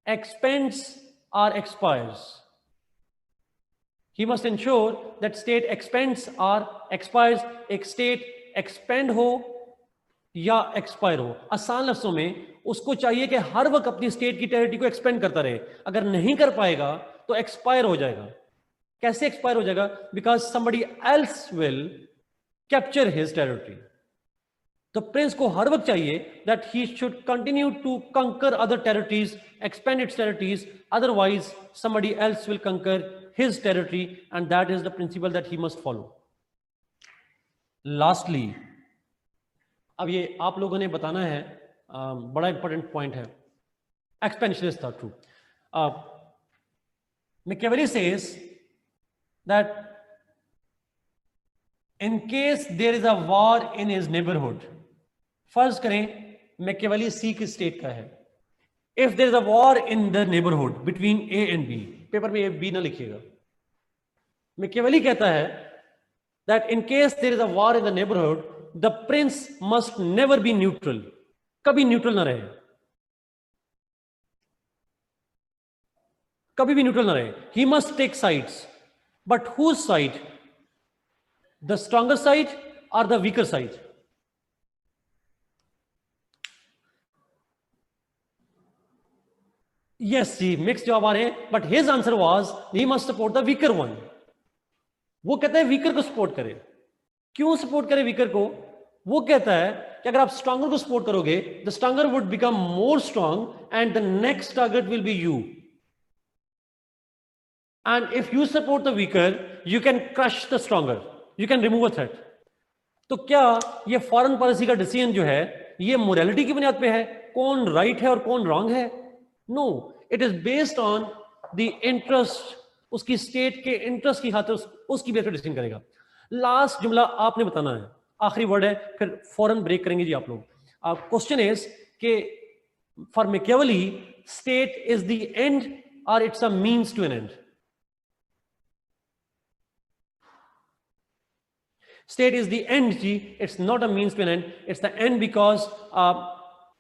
expends or expires. He must ensure that state expends or expires. एक state expend हो या expire हो, आसान लफ्जों में उसको चाहिए कि हर वक्त अपनी स्टेट की टेरिटरी को एक्सपेंड करता रहे. अगर नहीं कर पाएगा तो एक्सपायर हो जाएगा. कैसे एक्सपायर हो जाएगा? Because somebody else will capture his territory. तो प्रिंस को हर वक्त चाहिए that he should continue to conquer other territories, expand its territories, otherwise somebody else will conquer his territory, and that is the principle that he must follow. Lastly, अब ये आप लोगों ने बताना है, बड़ा इंपॉर्टेंट पॉइंट है. expansionist thought true. Machiavelli says that in case there is a war in his neighborhood, फर्ज करें Machiavelli सी की स्टेट का है, if there is a war in the neighborhood between A and B, paper में A B ना लिखिएगा, Machiavelli कहता है that in case there is a war in the neighborhood, the prince must never be neutral, कभी न्यूट्रल ना रहे, कभी भी न्यूट्रल ना रहे, he must take sides, but whose side? The stronger side or the weaker side? Yes जी, मिक्स जवाब आ रहे हैं, but his answer was he must support the weaker one. वो कहता है वीकर को सपोर्ट करे. क्यों सपोर्ट करे वीकर को? वो कहता है कि अगर आप स्ट्रॉन्गर को सपोर्ट करोगे, the stronger would become more strong and the next target will be you. And if you support the weaker, you can crush the stronger. You can remove a threat. तो क्या ये फॉरेन पॉलिसी का डिसीजन जो है ये मोरालिटी की बुनियाद पे है, कौन राइट है और कौन रॉन्ग है? No, it is based on the interest, उसकी स्टेट के इंटरेस्ट की खातिर उसकी बेस पर डिसीजन करेगा. लास्ट जुमला आपने बताना है, आखिरी वर्ड है, फिर फौरन ब्रेक करेंगे जी आप लोग. क्वेश्चन इज कि for Machiavelli state is the end और it's a means to an end. State is the end, जी. It's not a means to an end. It's the end because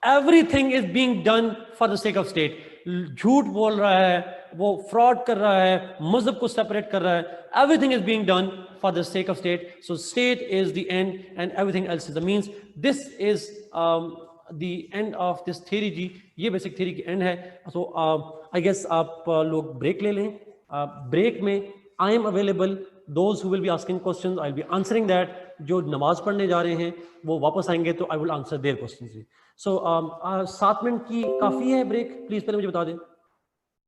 everything is being done for the sake of state. झूठ बोल रहा है, वो fraud कर रहा है, मज़हब को separate कर रहा है. Everything is being done for the sake of state. So state is the end and everything else is the means. This is the end of this theory, जी. ये basic theory की end है. So I guess आप लोग break ले लें. Break में I am available. Those who will be asking questions, I'll be answering that. जो नमाज पढ़ने जा रहे हैं वो वापस आएंगे तो I will answer their questions. So 7 minute की काफ़ी है ब्रेक, प्लीज़ पहले मुझे बता दें.